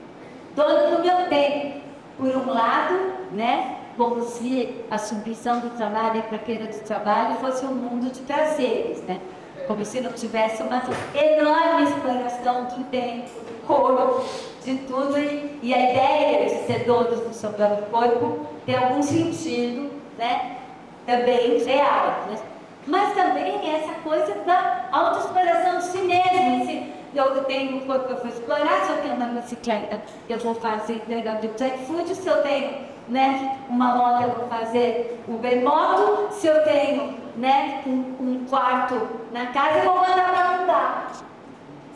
dono do meu tempo. Por um lado, né, como se a submissão do trabalho e a carteira de trabalho fosse um mundo de prazeres, né? Como se não tivesse uma enorme exploração do tempo, do corpo, de tudo. E a ideia de ser dono do seu próprio corpo tem algum sentido, né? Também real, né? Mas também essa coisa da autoexploração de si mesmo. Se eu tenho um corpo que eu vou explorar, se eu tenho uma bicicleta, eu vou fazer entrega de jack food, se eu tenho, né, uma moto, eu vou fazer Uber moto, se eu tenho, né, um quarto na casa, eu vou mandar para alugar.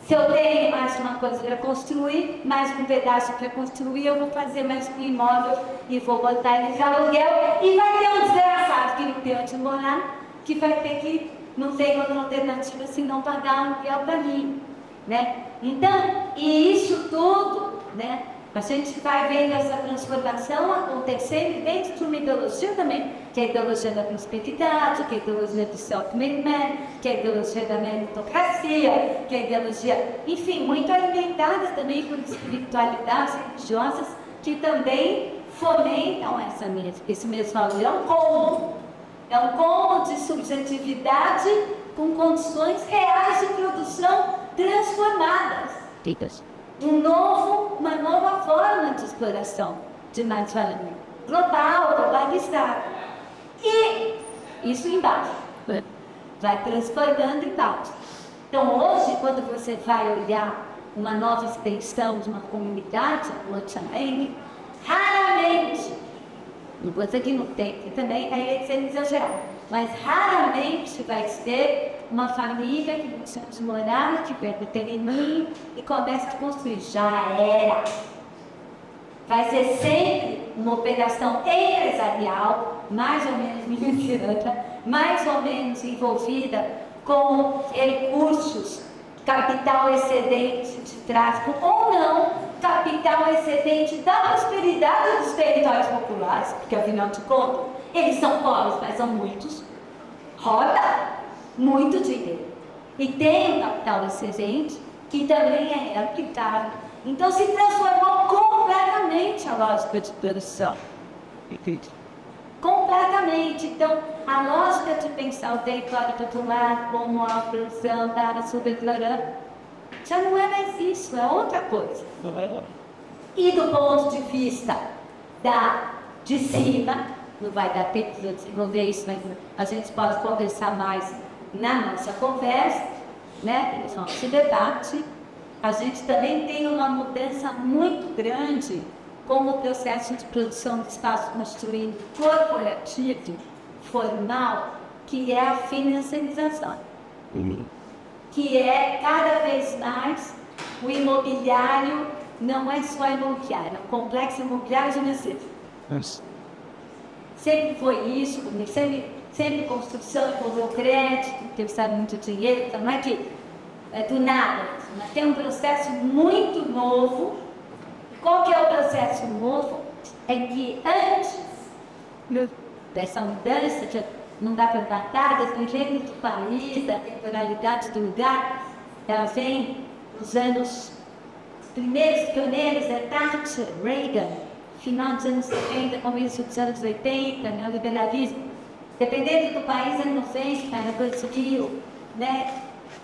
Se eu tenho mais uma coisa para construir, mais um pedaço para construir, eu vou fazer mais um imóvel e vou botar ele de aluguel. E vai ter um desgraçado que não tem onde morar, que vai ter que, não tem outra alternativa senão pagar aluguel para mim, né? Então, e isso tudo, né? A gente vai vendo essa transformação acontecendo dentro de uma ideologia também, que é a ideologia da prosperidade, que é a ideologia do self-made man, que é a ideologia da meritocracia, que é a ideologia, enfim, muito alimentada também por espiritualidades religiosas que também fomentam esse mesmo valor. É um combo de subjetividade com condições reais de produção transformadas. Uma nova forma de exploração de mais-valia global, globalizada. E isso embaixo vai transformando embaixo. Então, hoje, quando você vai olhar uma nova extensão de uma comunidade, também, raramente, e você que não tem, que também é sendo exagerado, mas raramente vai ser uma família que deixa de morar, que perde o terreninho e começa a construir. Já era. Vai ser sempre uma operação empresarial, mais ou menos militar, mais ou menos envolvida com recursos, capital excedente de tráfico ou não, capital excedente da prosperidade dos territórios populares, porque afinal de contas, eles são pobres, mas são muitos. Roda muito dinheiro. E tem um capital excedente que também é aplicado. Então se transformou completamente a lógica de produção. Completamente. Então, a lógica de pensar o território popular como a produção da subexplorando já não é mais isso, é outra coisa. E do ponto de vista de cima, não vai dar tempo de desenvolver isso, mas a gente pode conversar mais na nossa conversa, né? No nosso debate. A gente também tem uma mudança muito grande com o processo de produção de espaço construído corporativo, formal, que é a financiarização. Que é cada vez mais o imobiliário, não é só imobiliário, é um complexo imobiliário de necessidade. Sempre foi isso, sempre construção envolveu crédito, que precisa de muito dinheiro, então não é que é do nada, mas tem um processo muito novo. Qual que é o processo novo? é que antes dessa mudança, não dá para tratar, dependendo do país, da temporalidade do lugar, ela vem nos anos, os primeiros pioneiros é Thatcher, Reagan, final dos anos 70, começo dos anos 80, neoliberalismo. Dependendo do país, é 90, na Brasil, né?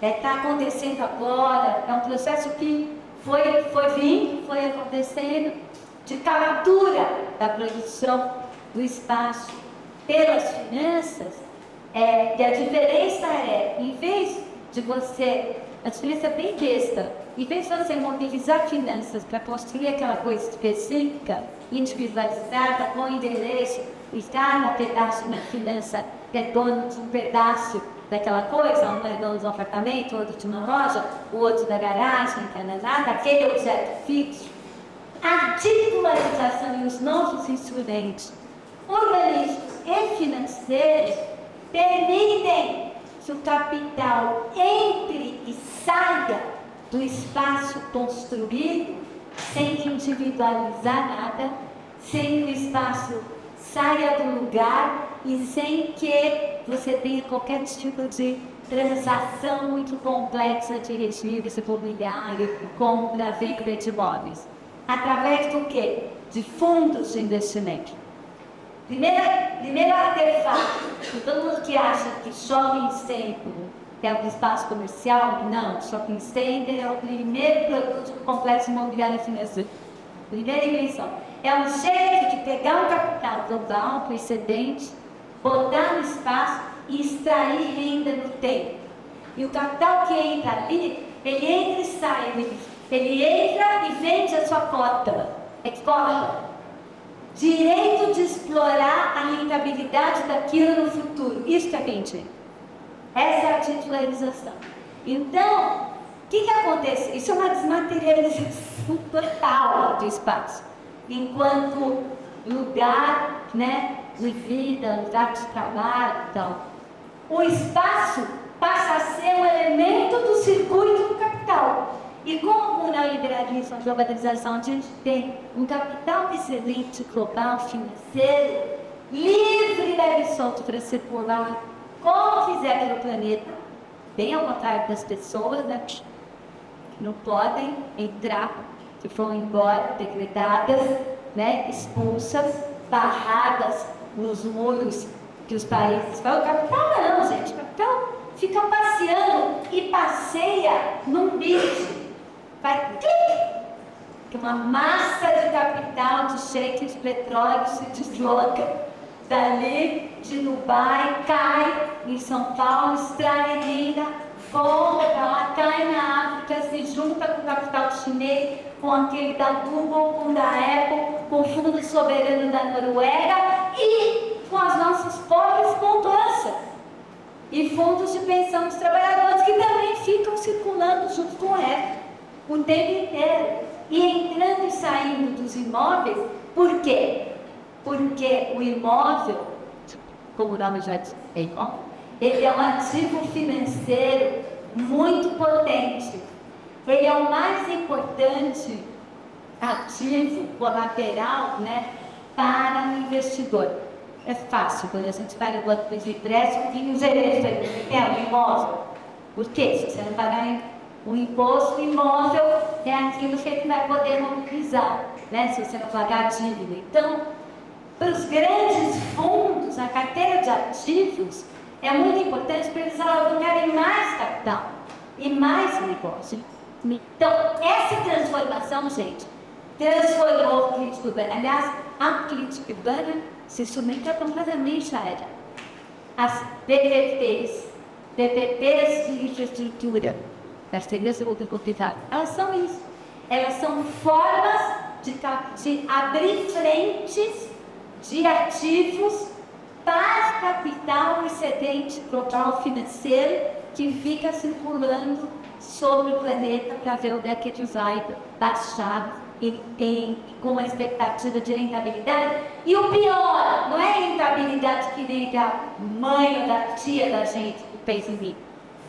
Está acontecendo agora, é um processo que foi vindo, foi acontecendo, de calatura da produção do espaço pelas finanças, e a diferença é, em vez de você, a diferença é bem besta, em vez de você mobilizar finanças para construir aquela coisa específica, individualizada, com endereço, cada pedaço da finança é dono de um pedaço daquela coisa, um é dono de um apartamento, outro de uma loja, o outro da garagem, daquele objeto fixo. A titularização e os novos instrumentos urbanísticos e financeiros permitem que o capital entre e saia do espaço construído sem individualizar nada, sem que o espaço saia do lugar e sem que você tenha qualquer tipo de transação muito complexa de registro imobiliário, compra, venda de imóveis. Através do quê? De fundos de investimento. Primeiro artefato, todo mundo que acha que shopping center é um espaço comercial, não, shopping center é o primeiro produto do complexo imobiliário financeiro. Primeira invenção. É um jeito de pegar um capital global, com excedente, botar no espaço e extrair renda no tempo. E o capital que entra ali, ele entra e sai, ele entra e vende a sua cota. É cota. Direito de explorar a rentabilidade daquilo no futuro. Isso que é vender. Essa é a titularização. Então, o que acontece? Isso é uma desmaterialização total do espaço. Enquanto lugar, né, de vida, lugar de trabalho e tal. O espaço passa a ser um elemento do circuito do capital. E como na liberalismo, a globalização, a gente tem um capital excelente global, financeiro, livre, leve e solto para circular, como quiser pelo planeta, bem ao contrário das pessoas, né, que não podem entrar, que foram embora, decretadas, né, expulsas, barradas nos muros que os países falam. O capital não, gente, o capital fica passeando e passeia num bicho. Vai que uma massa de capital de sheiks de petróleo se desloca dali de Dubai, cai em São Paulo, extrai renda, volta para lá, cai na África, se junta com o capital chinês, com aquele da Google, com o da Apple, com o fundo soberano da Noruega e com as nossas pobres poupanças e fundos de pensão dos trabalhadores que também ficam circulando junto com ela o tempo inteiro, e entrando e saindo dos imóveis. Por quê? Porque o imóvel, como o nome já diz, ele é um ativo financeiro muito potente. Ele é o mais importante ativo colateral, né, para o investidor. É fácil, quando a gente vai no banco de empréstimo e o gerente é um imóvel. Por quê? Se você não pagar o imposto imóvel, é aquilo que ele vai poder mobilizar, né, se você não pagar a dívida. Então, para os grandes fundos, a carteira de ativos é muito importante para eles alavancarem mais capital e mais negócio. Então, essa transformação, gente, transformou o político urbano. Aliás, a política urbana se sustenta completamente a ela. As PPPs de infraestrutura, parcerias público-privadas, elas são isso. Elas são formas de abrir frentes de ativos para capital excedente global financeiro que fica circulando sobre o planeta para ver onde é que ele vai baixar com uma expectativa de rentabilidade. E o pior, não é a rentabilidade que nem da mãe ou da tia da gente que pensa em mim.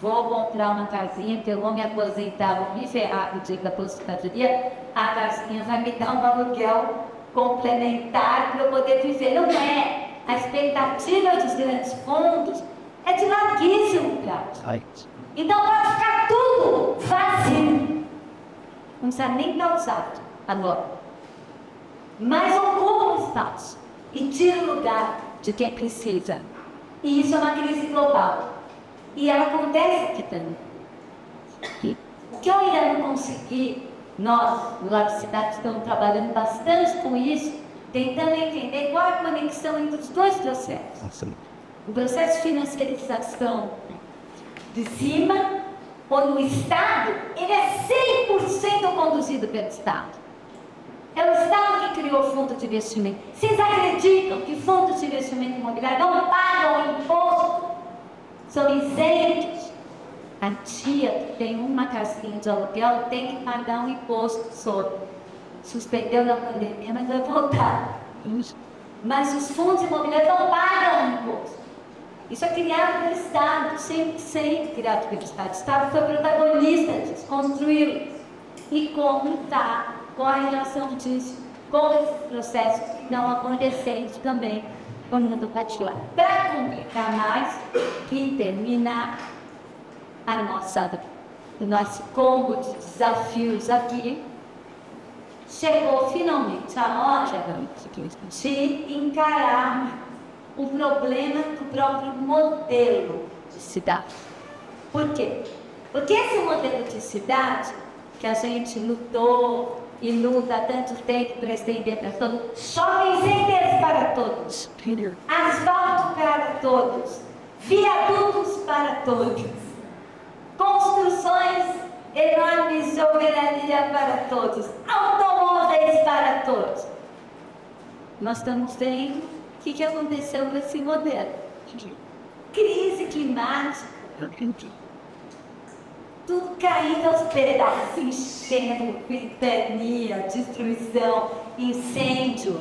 Vou comprar uma casinha, porque eu vou me aposentar, vou me ferrar no dia da aposentadoria, a casinha vai me dar um aluguel complementar para eu poder viver. Não é. A expectativa dos grandes fundos é de larguíssimo prazo. Então pode ficar tudo vazio. Não precisa nem estar usado agora. Mas ocupa um espaço e tira o lugar de quem precisa. E isso é uma crise global. E ela acontece aqui também. O que eu ainda não consegui, nós, no Lab Cidade, estamos trabalhando bastante com isso, tentando entender qual é a conexão entre os dois processos. O processo de financiarização de cima, ou no Estado, ele é 100% conduzido pelo Estado. É o Estado que criou o fundo de investimento. Vocês acreditam que fundos de investimento imobiliário não pagam imposto? São isentos. A tia que tem uma casinha de aluguel tem que pagar um imposto sobre. Suspendeu na pandemia, mas vai voltar. Mas os fundos imobiliários não pagam imposto. Isso é criado pelo Estado, sempre criado pelo Estado. O Estado foi protagonista disso, construiu. E como está com a relação disso, com esses processos que estão acontecendo também no mundo particular. Para complicar mais e terminar o nosso combo de desafios aqui, chegou finalmente a hora de encarar o problema do próprio modelo de cidade. Por quê? Porque esse modelo de cidade que a gente lutou e luta há tanto tempo para estender para todos, shopping centers para todos, asfalto para todos, viadutos para todos, construções enormes de soberania para todos, automóveis para todos. Nós estamos vendo o que aconteceu com esse modelo. Crise climática. Tudo caindo aos pedaços, enchendo, ventania, destruição, incêndio.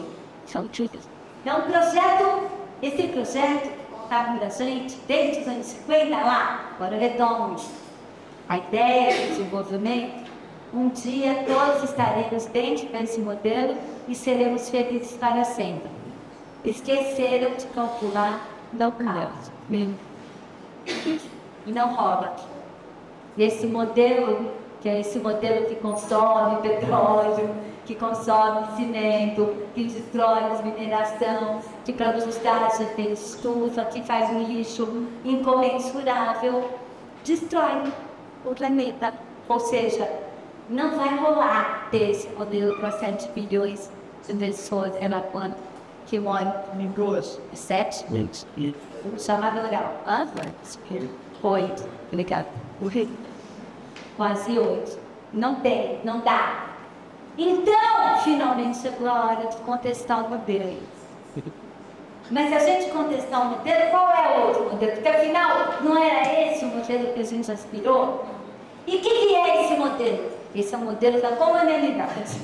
É um projeto, esse projeto contava da gente desde os anos 50 lá, agora redondo. A ideia de desenvolvimento, um dia todos estaremos dentro desse modelo e seremos felizes para sempre. Esqueceram de calcular, não caos. E não rouba. Esse modelo, que é esse modelo que consome petróleo, que consome cimento, que destrói a mineração, que produz gases de efeito estufa, que faz um lixo incomensurável, destrói o planeta. Ou seja, não vai rolar ter esse modelo para 7 bilhões de pessoas que moram em 7 chamado oral. Foi, obrigado. Quase 8. Não tem, não dá. Então, finalmente chegou a hora de contestar o modelo. Mas se a gente contestar o modelo, qual é o outro modelo? Porque afinal, não era esse o modelo que a gente aspirou? E o que é esse modelo? Esse é o modelo da colonialidade.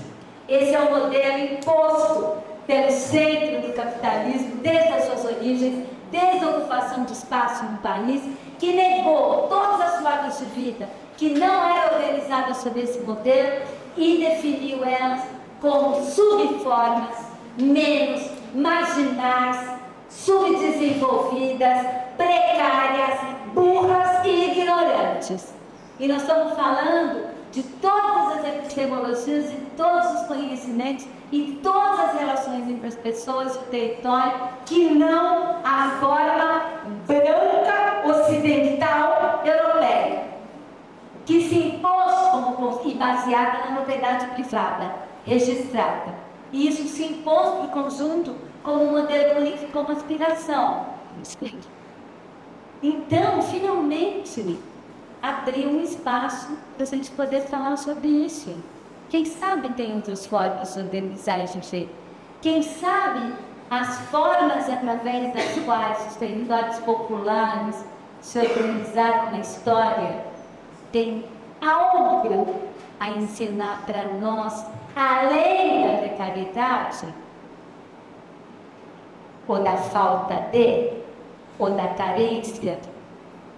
Esse é o modelo imposto pelo centro do capitalismo, desde as suas origens, desde a ocupação de espaço no país, que negou todas as formas de vida que não eram organizadas sob esse modelo e definiu elas como subformas, menos, marginais, subdesenvolvidas, precárias, burras e ignorantes. E nós estamos falando de todas as epistemologias e todos os conhecimentos e todas as relações entre as pessoas e o território que não a forma branca, ocidental, europeia, que se impôs e baseada na propriedade privada, registrada. E isso se impôs para o conjunto como modelo político, como aspiração. Então, finalmente, abriu um espaço para a gente poder falar sobre isso. Quem sabe tem outras formas de organizar a gente. Quem sabe as formas através das quais os territórios populares se organizaram na história tem algo a ensinar para nós, além da precariedade, ou da falta de, ou da carência.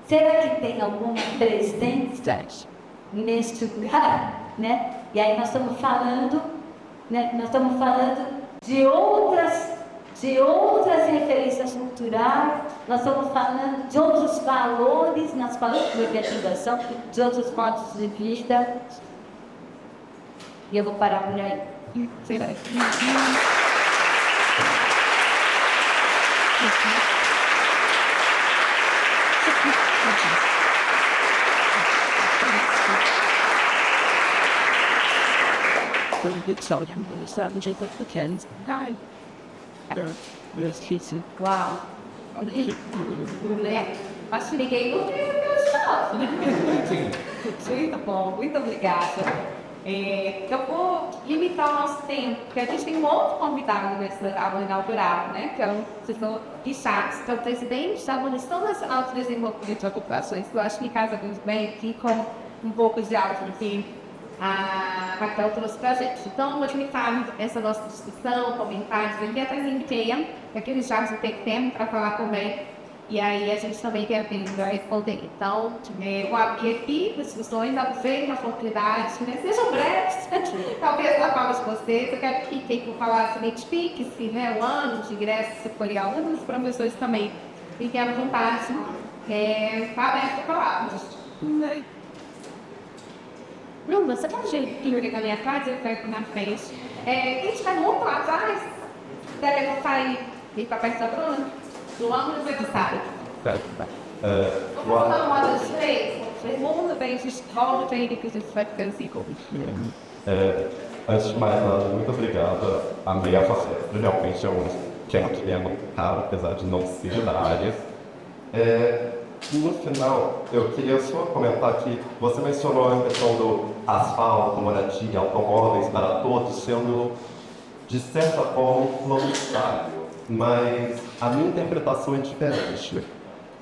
Será que tem alguma presença neste lugar, né? E aí nós estamos falando de outras referências culturais, nós estamos falando de outros valores nas palavras de investigação, de outros pontos de vista. E eu vou parar por aí. Uau! Mas liguei no muito bom, muito obrigada. Eu vou limitar o nosso tempo, porque a gente tem um outro convidado nessa aula inaugural, né? Que é o professor Richard, que é o presidente da Organização Nacional de Desenvolvimento de Ocupações. Eu acho que casa muito bem aqui com um pouco de áudio que a Raquel trouxe para a gente. Então, vou limitar essa nossa discussão, comentários, aqui até as empenham, que aquele já não tem tempo para falar também. E aí a gente também quer responder. Então, vou abrir aqui discussões, aproveito a oportunidade, né? Sejam breves, talvez na fala de vocês. Eu quero que quem for falar se identifique-se, né? O ano de ingresso setorial, um dos professores também. Fiquem à vontade, está aberto a palavra. Bruna, você tem um jeitinho de ali atrás, eu quero na frente. Quem estiver muito lá atrás, deve levantar e para perto da Bruna. Do ângulo do adversário. Vamos botar no modo de três. Segundo, bem, escola, tem que se vai ficando assim. Antes de mais nada, muito obrigado. Amei a faceta. Realmente é um tema caro, apesar de não ser da área. No final, eu queria só comentar que você mencionou a questão do asfalto, moradia, automóveis para todos, sendo, de certa forma, um plano estável. Mas a minha interpretação é diferente,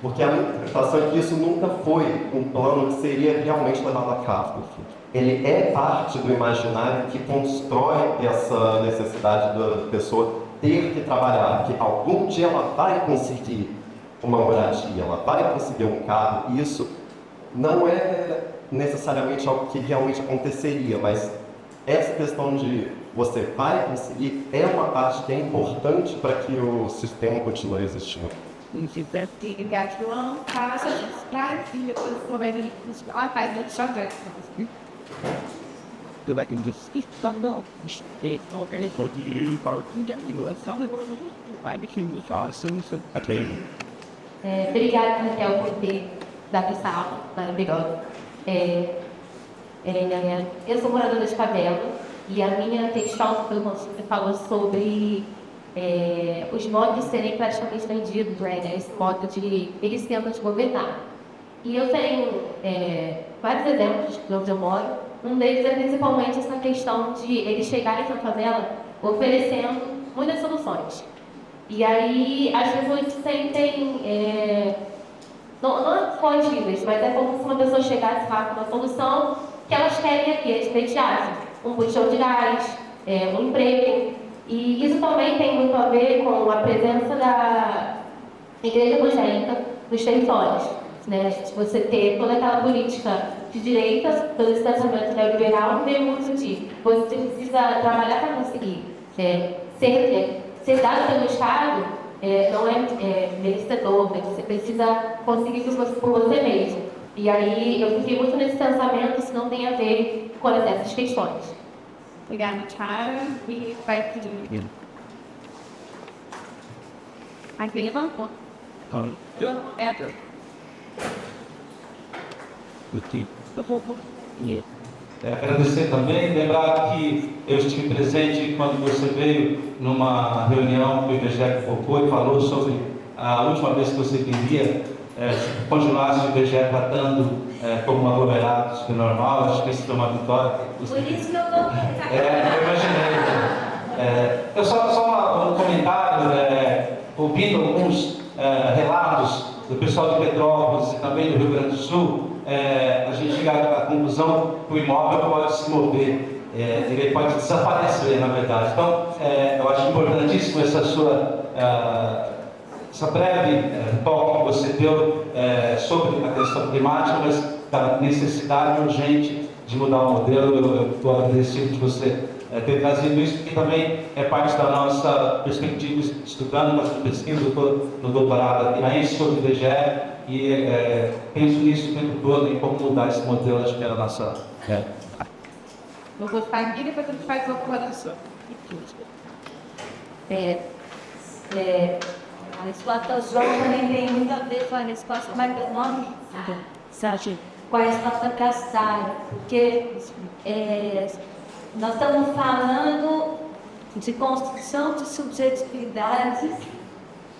porque a minha interpretação é que isso nunca foi um plano que seria realmente levado a cabo. Ele é parte do imaginário que constrói essa necessidade da pessoa ter que trabalhar, que algum dia ela vai conseguir uma moradia, ela vai conseguir um carro. Isso não é necessariamente algo que realmente aconteceria, mas essa questão de você vai conseguir é uma parte que é importante para que o sistema continue existindo. Obrigada, João. Passa para e depois o governo faz muito chover. Obrigada, Raquel, por ter dado essa aula maravilhosa. Eu sou moradora de Favela. E a minha questão foi quando você falou sobre os modos de serem praticamente vendidos, né? Esse modo de eles tentam te governar. E eu tenho vários exemplos de onde eu moro. Um deles é principalmente essa questão de eles chegarem na favela oferecendo muitas soluções. E aí as pessoas se sentem, não escondidas, mas é como se uma pessoa chegasse lá com uma solução que elas querem aqui, eles imediato. Um puxão de gás, um emprego. E isso também tem muito a ver com a presença da Igreja Evangélica nos territórios. Né? Você ter toda aquela política de direita, todo esse pensamento neoliberal, tem muito de você precisa trabalhar para conseguir ser dado pelo Estado, não é merecedor, você precisa conseguir por você mesmo. E aí eu fiquei muito nesse pensamento, se não tem a ver com essas questões. Obrigada, Tara. E vai pedir. Aqui levantou. Agradecer também, lembrar que eu estive presente quando você veio numa reunião que o IBGE convocou e falou sobre a última vez que você viria, se continuasse o IBGE tratando como aglomerados que normal, acho que isso foi uma vitória. Por isso que eu vou eu imaginei. Só um comentário, ouvindo alguns relatos do pessoal de Petrópolis e também do Rio Grande do Sul, a gente chega à conclusão que o imóvel pode se mover, ele pode desaparecer, na verdade. Então, eu acho importantíssimo essa breve toque que você deu sobre a questão climática, mas da necessidade urgente de mudar o modelo. Eu estou agradecido de você ter trazido isso, porque também é parte da nossa perspectiva estudando, fazendo pesquisa, no doutorado aqui na ISCO, do IBGE, e penso nisso o tempo todo, em como mudar esse modelo, acho que é a nossa... Eu vou ficar aqui e depois a gente faz uma correlação. A resposta também tem muito a ver com a resposta mais do nome, sabe? Com a resposta caçada, porque nós estamos falando de construção de subjetividades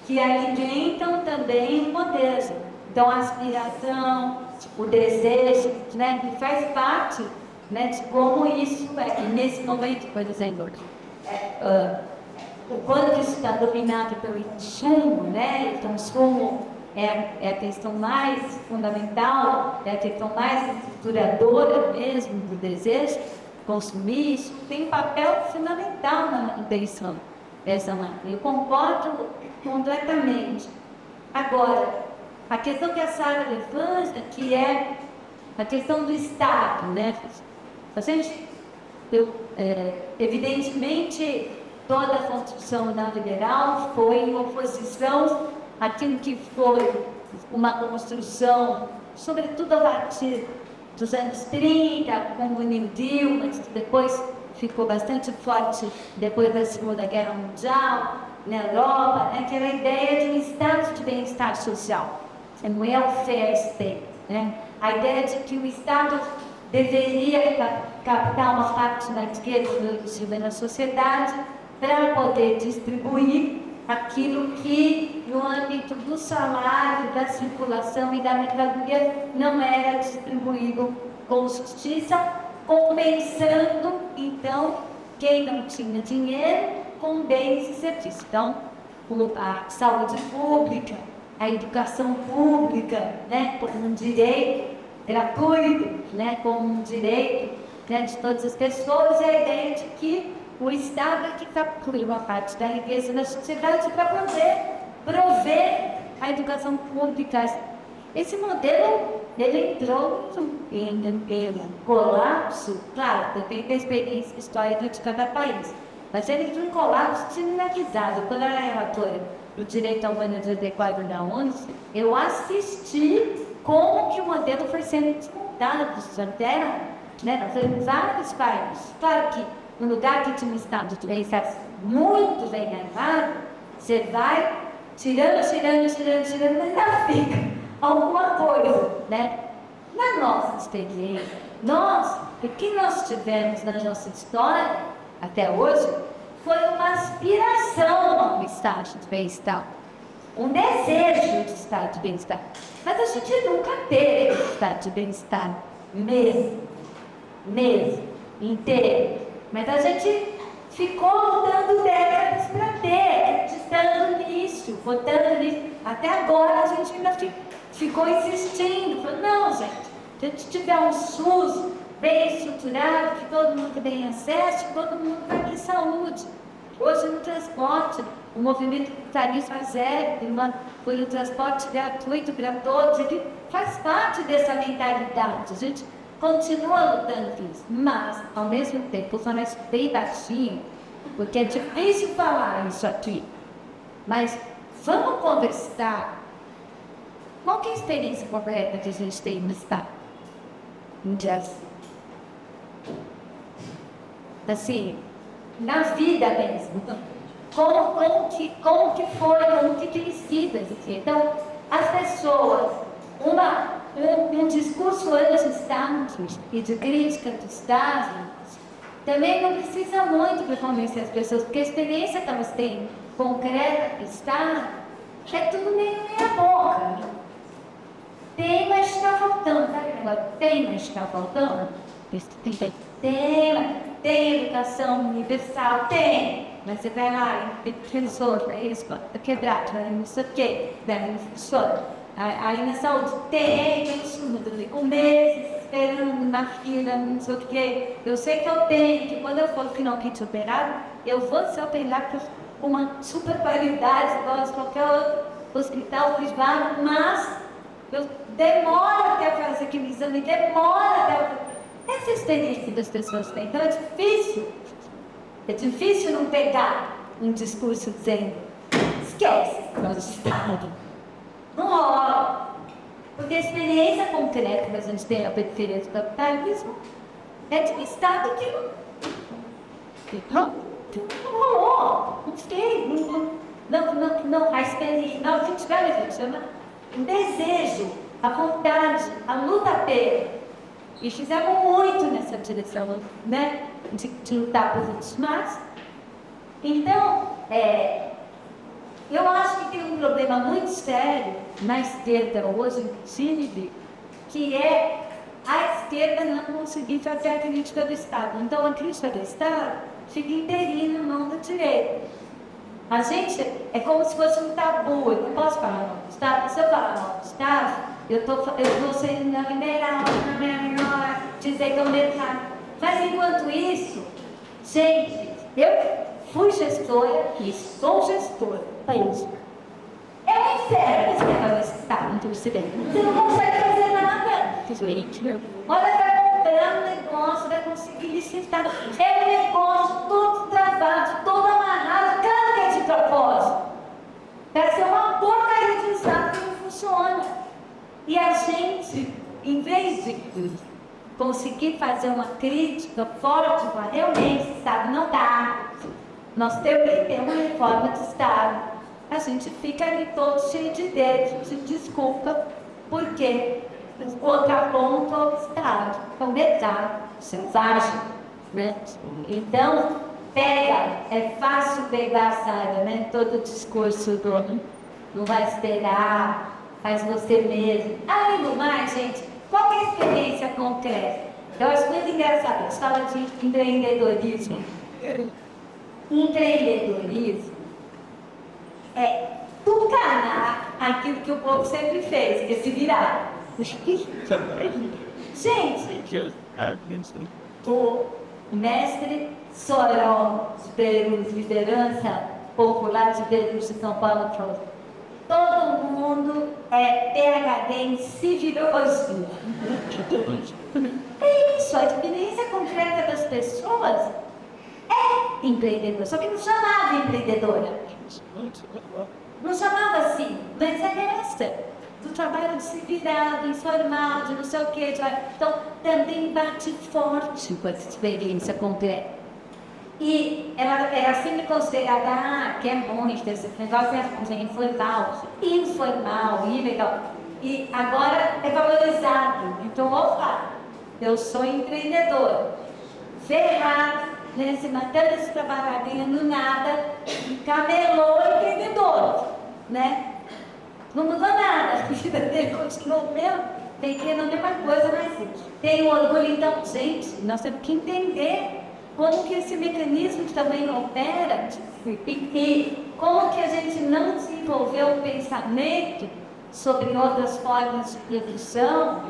que alimentam também o modelo. Então, a aspiração, o desejo, né, que faz parte, né, de como isso é. E nesse momento, por exemplo, quando isso está dominado pelo insumo, né, o consumo é a questão mais fundamental, é a questão mais estruturadora mesmo do desejo, consumir, isso tem um papel fundamental na manutenção dessa máquina. Eu concordo completamente. Agora, a questão que a Sara levanta, que é a questão do Estado, né? Evidentemente, toda a construção neoliberal foi em oposição àquilo que foi uma construção, sobretudo a partir dos anos 30, como o New Deal, mas depois ficou bastante forte depois da Segunda Guerra Mundial, na Europa, né, que era a ideia de um estado de bem-estar social, um welfare state, né? A ideia de que o Estado deveria captar uma parte da riqueza produzida na sociedade para poder distribuir aquilo que, no âmbito do salário, da circulação e da mercadoria, não era distribuído com justiça, compensando, então, quem não tinha dinheiro com bens e serviços. Então, a saúde pública, a educação pública, né, como um direito gratuito, né, como um direito, né, de todas as pessoas, e a ideia de que o Estado é que captura uma parte da riqueza da sociedade para poder prover a educação pública. Esse modelo, ele entrou em colapso, claro, depende da experiência histórica de cada país, mas ele entrou em colapso generalizado. Quando eu era relatora do direito ao humano adequado da ONU, eu assisti como que o modelo foi sendo desmontado na Terra, né? Nós temos vários países. Claro que no lugar que tinha um estado de bem-estar muito bem armado, você vai tirando, mas ainda fica alguma coisa, né? Na nossa experiência, o que nós tivemos na nossa história, até hoje, foi uma aspiração ao estado de bem-estar, um desejo de estado de bem-estar. Mas a gente nunca teve estado de bem-estar mesmo, inteiro. Mas a gente ficou lutando décadas para ter, acreditando nisso, votando nisso. Até agora a gente ainda ficou insistindo. Falou, não, gente, se a gente tiver um SUS bem estruturado, que todo mundo tem acesso, todo mundo vai ter saúde. Hoje no transporte, o movimento tarifa zero, foi o transporte gratuito para todos, ele faz parte dessa mentalidade. A gente continua lutando por isso, mas, ao mesmo tempo, só nós bem baixinho, porque é difícil falar isso aqui. Mas vamos conversar. Qual que é a experiência correta que a gente tem no Estado? Assim, na vida mesmo. Como que foi, como que tem sido. Então, as pessoas, um discurso anti-Estado e de crítica do Estado também não precisa muito para convencer as pessoas, porque a experiência que elas têm concreta do Estado é tudo meio meia boca. Tem, mas está faltando. Tem, mas está faltando. Tem educação universal, tem. Mas você vai lá e pensou para isso, para quebrar, não sei o quê, não funciona. Aí na saúde tem um mês esperando na fila, não sei o quê. Eu sei que eu tenho, que quando eu for finalmente operado, eu vou ser operado com uma super qualidade, igual a qualquer outro hospital privado, mas demora até fazer aquele exame, demora até. Essa experiência das pessoas têm, então é difícil É difícil não pegar um discurso dizendo, esquece o Estado. Não rola. Porque a experiência concreta que a gente tem na periferia do capitalismo é de um Estado que não rolou, não fez, não, a experiência, não, a gente vai chama o desejo, a vontade, a luta pela. E fizemos muito nessa direção, né? De lutar por isso. Mas, então, eu acho que tem um problema muito sério na esquerda hoje, inclusive, que é a esquerda não conseguir fazer a crítica do Estado. Então, a crítica do Estado fica interina na mão da direita. A gente é como se fosse um tabu. Eu não posso falar mal do Estado. Se eu falar mal do Estado, eu estou sendo neoliberal, dizer que eu mercado. Mas, enquanto isso, gente, eu fui gestora e sou gestora do país. É um inferno esse negócio desse Estado, então você não consegue fazer nada. Olha, vai comprar um negócio, vai conseguir licitar. É um negócio todo travado, todo amarrado, claro que é de propósito. Vai ser uma porcaria de Estado que não funciona. E a gente, em vez de conseguir fazer uma crítica forte, realmente o Estado não dá. Nós temos que ter uma reforma de Estado. A gente fica ali todo cheio de dedos, de desculpa, porque o contraponto ao Estado, ao metade, selvagem, né? Então, é fácil pegar, sabe, né? Todo o discurso do não vai esperar, faz você mesmo. Além do mais, gente, qual é a experiência concreta? Eu acho muito engraçado, a gente fala de empreendedorismo. Empreendedorismo é tucanar aquilo que o povo sempre fez, que é se virar. Gente, o mestre Sorol de Perus, liderança popular de Perus de São Paulo, falou: todo mundo é PhD em civilologia. É isso, a experiência concreta das pessoas é empreendedora, só que não chamava empreendedora. Não chamava assim, mas é essa. Do trabalho de se virar, do informal, de não sei o quê. Então, também bate forte com essa experiência concreta. E ela era sempre considerada, que é bom, esse negócio é informal, ilegal. E agora é valorizado. Então, opa, eu sou empreendedor. Ferrado, né, se matando esse trabalho ganhando nada, camelou empreendedor, né? Não mudou nada, a vida dele continuou mesmo, pequeno, a mesma coisa, mas tem um orgulho. Então, gente, nós temos que entender como que esse mecanismo também opera e como que a gente não desenvolveu um pensamento sobre outras formas de produção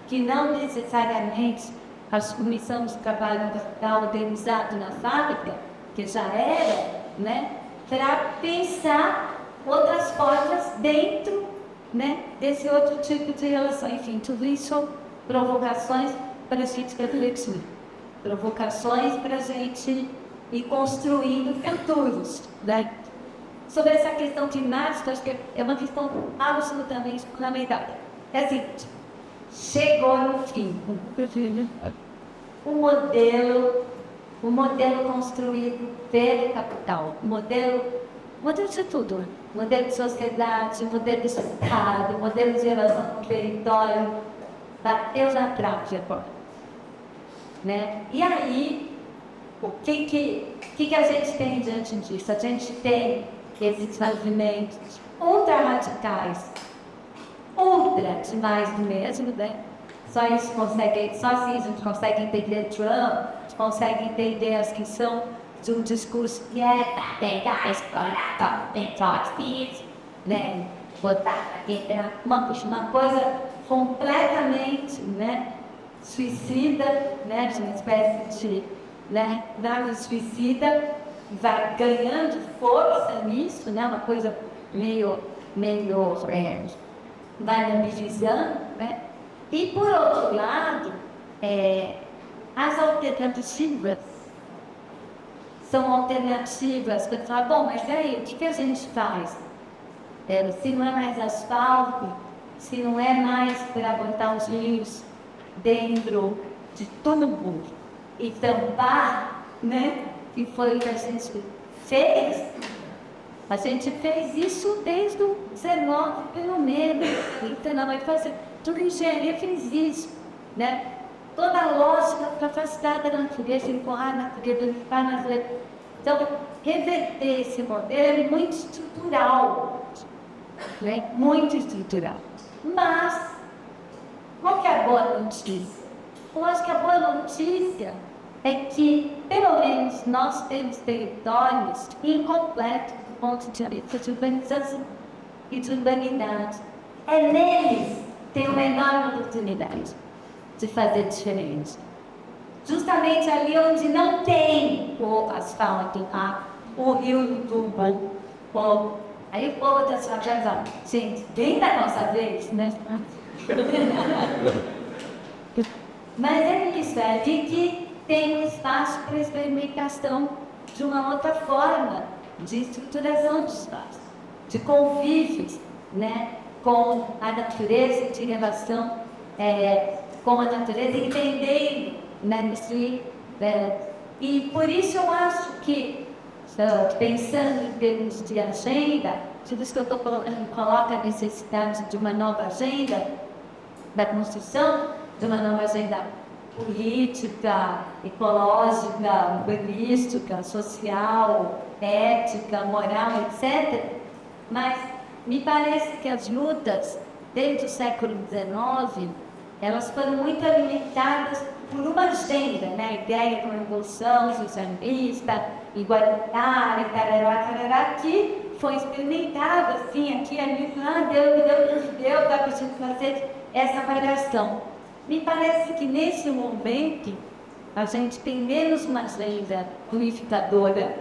que não necessariamente a submissão do trabalho capital organizado na fábrica, que já era, né, para pensar outras formas dentro, né, desse outro tipo de relação. Enfim, tudo isso são provocações para a gente refletir. Provocações para a gente ir construindo futuros, né? Sobre essa questão climática, acho que é uma questão absolutamente fundamental. É assim, chegou no fim. O modelo construído pelo capital, modelo de tudo, modelo de sociedade, modelo de Estado, modelo de relação com o território, bateu na trave agora, né? E aí, o que a gente tem diante disso? A gente tem esses movimentos ultra radicais, ultra demais do mesmo, né? Só assim a gente consegue entender Trump, a gente consegue entender as que são de um discurso que é pegar a escola, né? Botar aqui, uma coisa completamente, né, suicida, né, de uma espécie de, né, nada suicida, vai ganhando força nisso, né, uma coisa meio vai mobilizando, né? E por outro lado, as alternativas são alternativas. Você fala, bom, mas aí, o que a gente faz? Se não é mais asfalto, se não é mais para botar os rios dentro de todo mundo e tampar, né? E foi o que a gente fez. A gente fez isso desde o 19, pelo menos. Então, não vai fazer. Toda engenharia fez isso, né? Toda a lógica capacitada da natureza, empurrar a natureza, limpar a natureza. Então, reverter esse modelo é muito estrutural, né? Muito estrutural. Mas, qual que é a boa notícia? Eu acho que a boa notícia é que, pelo menos, nós temos territórios incompletos do ponto de vista de urbanização e de urbanidade. É neles que tem uma enorme oportunidade de fazer diferente. Justamente ali onde não tem o asfalto, o rio do tubo, aí o povo está só atrasado. Gente, bem da nossa vez, né? Mas é isso, é ali que tem um espaço para experimentação de uma outra forma de estruturação de espaço, de convívios, né, com a natureza, de relação com a natureza, entendendo, né, e por isso eu acho que, pensando em termos de agenda, tudo isso que eu estou falando coloca a necessidade de uma nova agenda da construção, de uma nova agenda política, ecológica, urbanística, social, ética, moral, etc. Mas me parece que as lutas, desde o século XIX, elas foram muito alimentadas por uma agenda, né? A ideia de uma revolução socialista, igualitária, tarará, que foi experimentada, assim, aqui, ali, deu, dá para a gente fazer essa variação. Me parece que nesse momento a gente tem menos uma agenda unificadora,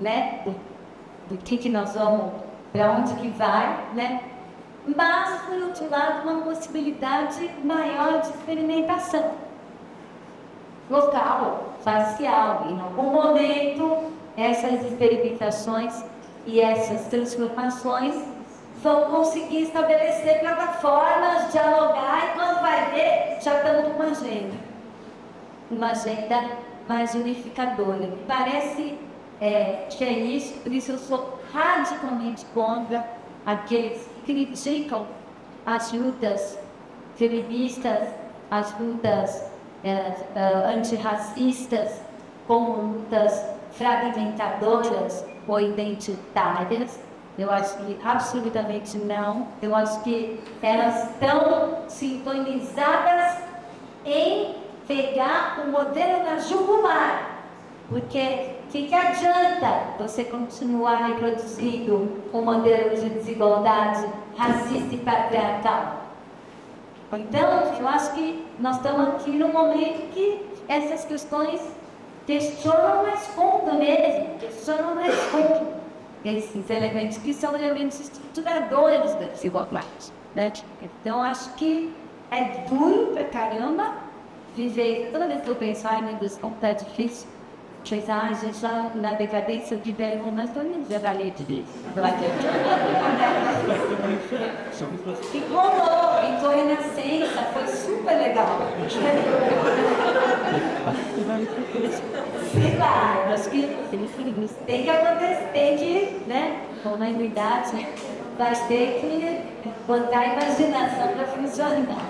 né? Do que nós vamos, para onde que vai, né? Mas, por outro lado, uma possibilidade maior de experimentação local, facial. Em algum momento, essas experimentações e essas transformações vão conseguir estabelecer plataformas, dialogar, e quando vai ver, já estamos com uma agenda mais unificadora. Me parece que é isso, por isso eu sou radicalmente contra aqueles que criticam as lutas feministas, as lutas antirracistas, como lutas fragmentadoras ou identitárias. Eu acho que absolutamente não. Eu acho que elas estão sintonizadas em pegar o modelo da jugular. Porque o que adianta você continuar reproduzindo um modelo de desigualdade racista e patriarcal? Então, eu acho que nós estamos aqui num momento que essas questões questionam mais fundo mesmo, questionam mais fundo esses elementos que são elementos estruturadores da desigualdade, né? Então, acho que é duro pra caramba viver. Toda vez que eu penso, ai meu Deus, como tá difícil, a gente já na decadência de velho, mas tô indo já da leite disso. E rolou, entrou a renascença, foi super legal. Sei lá, acho que tem que acontecer, tem que, né, com a idade, vai ter que botar a imaginação para funcionar.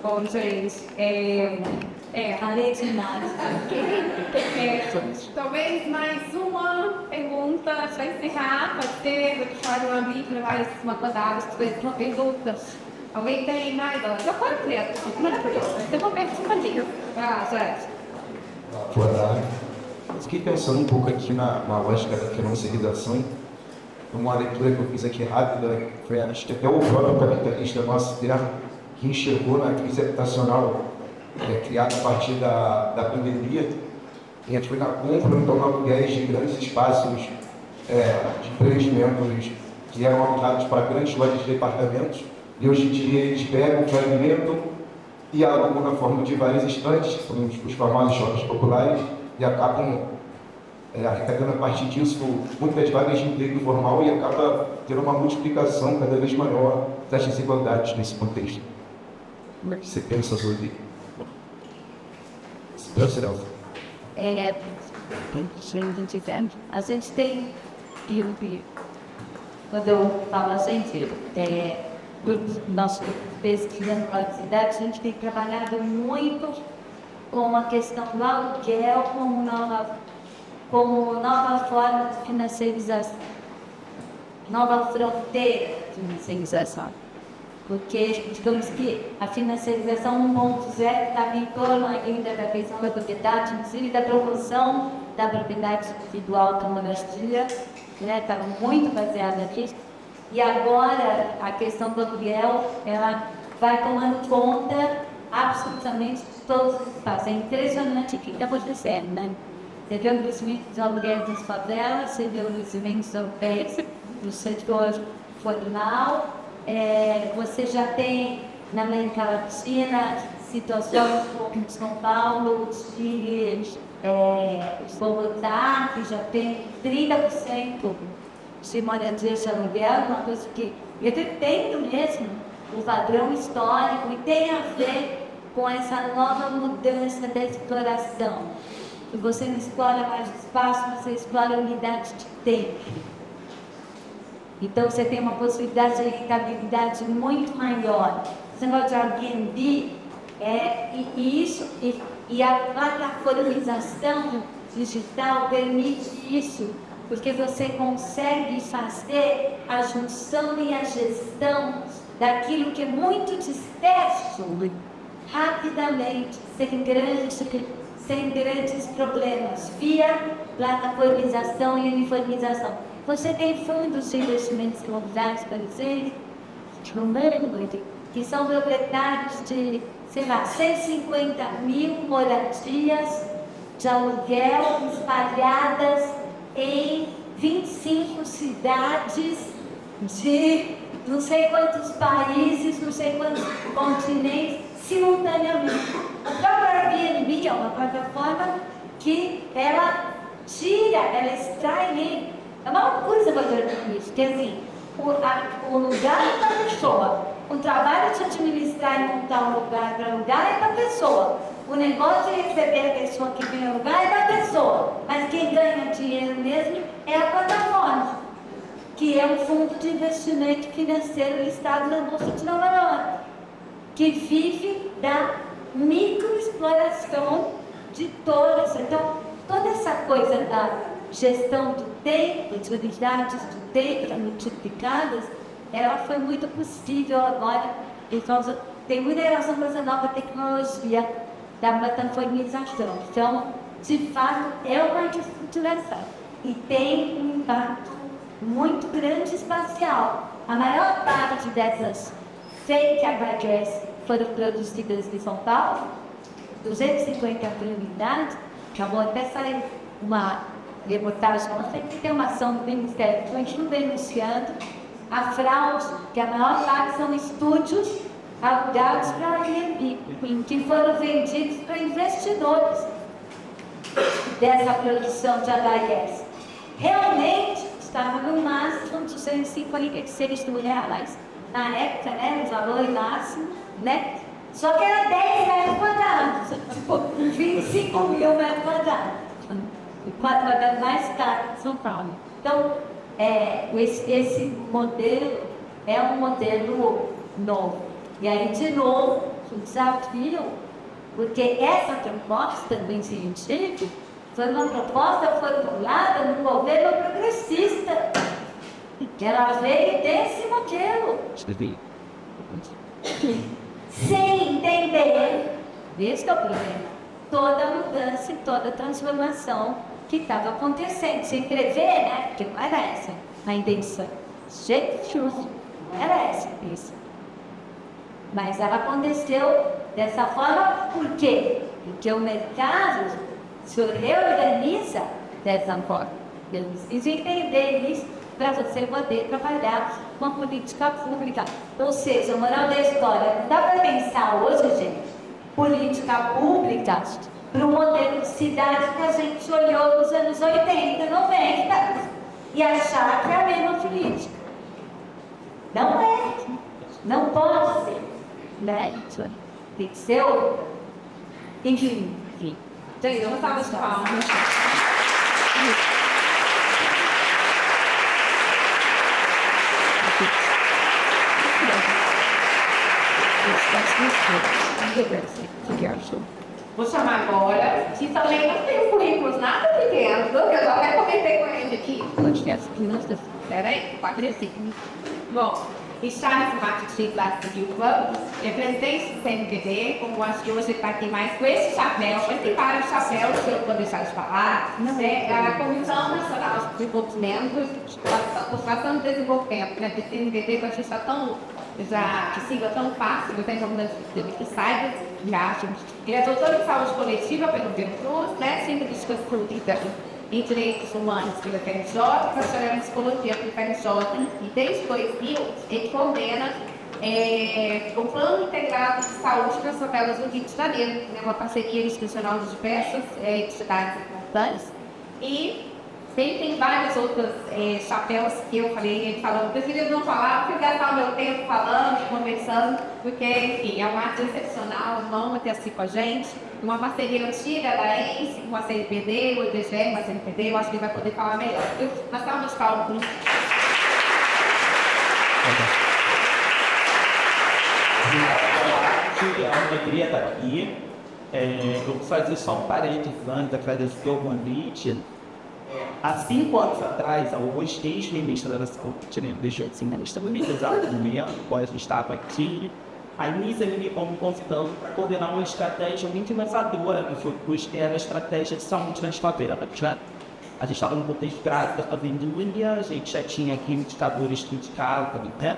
Bom, gente, Falei demais. talvez mais uma pergunta para encerrar, pode ser, vou deixar uma Bíblia, mais uma rodada, uma pergunta. Alguém tem mais? Eu pode ter, tem uma pergunta. Gente. Boa tarde. Eu fiquei pensando um pouco aqui na lógica da financiarização. Uma leitura que eu fiz aqui rápida, foi acho que até o próprio capitalista nosso terra, que enxergou na crise habitacional criada a partir da pandemia, e a gente foi na compra, então, aluguéis de grandes espaços de empreendimentos que eram alugados para grandes lojas de departamentos, e hoje em dia eles pegam, fragmentam e alugam na forma de várias estantes, são os famosos shoppings populares, e acabam arrecadando a partir disso muitas vagas de emprego informal e acaba tendo uma multiplicação cada vez maior das desigualdades nesse contexto. Como é que você pensa sobre isso? A gente tem, quando eu falo a gente, nós pesquisando para a cidade, a gente tem trabalhado muito com a questão do aluguel como nova forma de financiarização, nova fronteira de financiarização. Porque, digamos que a financiarização 1.0 está em torno ainda da questão da propriedade, inclusive da promoção da propriedade individual da moradia, né? Está muito baseada nisso. E agora a questão do aluguel, ela vai tomando conta absolutamente de todos os espaços. É impressionante o que está acontecendo, né? Você vê o crescimento dos aluguéis das favelas, você vê o crescimento do setor formal, você já tem na América Latina situações como em São Paulo, Chile, Bogotá, que já tem 30% de moradia de aluguel, uma coisa que eu dependo mesmo do padrão histórico e tem a ver com essa nova mudança da exploração. Você não explora mais espaço, você explora a unidade de tempo. Então você tem uma possibilidade de rentabilidade muito maior. Esse negócio de Airbnb, e a plataformização digital permite isso, porque você consegue fazer a junção e a gestão daquilo que é muito disperso rapidamente, sem grandes problemas, via plataformização e uniformização. Você tem fundos de investimentos imobiliários, por exemplo, que são proprietários de, 150 mil moradias de aluguel espalhadas em 25 cidades de não sei quantos países, não sei quantos continentes, simultaneamente. A própria Airbnb é uma plataforma que ela extrai, é uma coisa fazer isso, que assim, o lugar é para a pessoa, o trabalho de administrar e montar um lugar para alugar é para a pessoa, o negócio de receber a pessoa que vem alugar é para a pessoa, mas quem ganha dinheiro mesmo é a plataforma, que é um fundo de investimento financeiro listado na Bolsa de Nova York, que vive da microexploração de todas. Então, toda essa coisa da gestão do tempo, de unidades do tempo multiplicadas, ela foi muito possível agora, então tem muita relação com essa nova tecnologia da plataformização. Então, de fato, é uma estruturação e tem um impacto muito grande espacial. A maior parte dessas fake HQs foram produzidas em São Paulo, 250 unidades, acabou até sair uma reportagem, que tem uma ação do Ministério Público denunciando a fraude, que a maior parte são estúdios alugados para Airbnb, que foram vendidos para investidores dessa produção de HQs. Realmente estava no máximo de 256 mil reais. Na época, né, o valor máximo, né? Só que era 10 metros quadrados, tipo 25 mil metros quadrados. E 4 quadrados mais caro de São Paulo. Então, esse modelo é um modelo novo. E aí, de novo, o desafio, porque essa proposta do incentivo foi uma proposta formulada no governo progressista, que ela veio desse modelo. Sem entender, esse é o problema, toda a mudança e toda a transformação que estava acontecendo, sem prever, né? Porque não era essa a intenção. Gente, não era essa a intenção. Mas ela aconteceu dessa forma, por quê? Porque o mercado se reorganiza dessa forma. Eu preciso entender isso para você poder trabalhar com a política pública. Ou seja, a moral da história, não dá para pensar hoje, gente, política pública para o modelo de cidade que a gente olhou nos anos 80, 90 e achar que é a mesma política. Não é. Não pode ser. Né? Tem que ser outra. Enfim. Gente, eu não estava de palmas. Vou chamar agora, que também não tem currículos nada pequenos, que eu já até comentei com ele aqui. Peraí, 45. Bom, Charles Martins da Silva, é presidente do CNBB, como acho que hoje está aqui mais com esse chapéu, esse para o chapéu, se eu vou deixar de falar, é a Comissão Nacional de Desenvolvimento, Frustração de Desenvolvimento, né, do CNBB, que a gente está tão, já que siga tão fácil, tem como que saiba, já acho. Ele é doutor em saúde coletiva pelo Veracruz, né, sempre discussão em direitos humanos pela FNJ, professor em psicologia pela FNJ, e desde 2000 ele coordena o Plano Integrado de Saúde para as Favelas do Rio de Janeiro, né, uma parceria institucional de diversas entidades importantes, e ele tem vários outros chapéus que eu falei, ele falou, eu prefiro não falar, porque gastar o meu tempo falando, conversando, porque, enfim, é uma arte excepcional, vamos ter assim com a gente, uma parceria antiga da ENSE, com a CNPD, o IBGE, com a CNPD, eu acho que ele vai poder falar melhor. Mas calma, palmas. Eu queria estar aqui. Eu vou fazer só um parênteses antes da agradecer o convite. Há 5 anos atrás, o ex-ministro da Saúde, deixou de ser ministro do Meio, quando eu estava aqui, a Inisa me convidando para coordenar uma estratégia muito inovadora no futuro, que era a estratégia de saúde nas favelas. A gente estava no contexto grave da pandemia, a gente já tinha aqui indicadores criticados, né?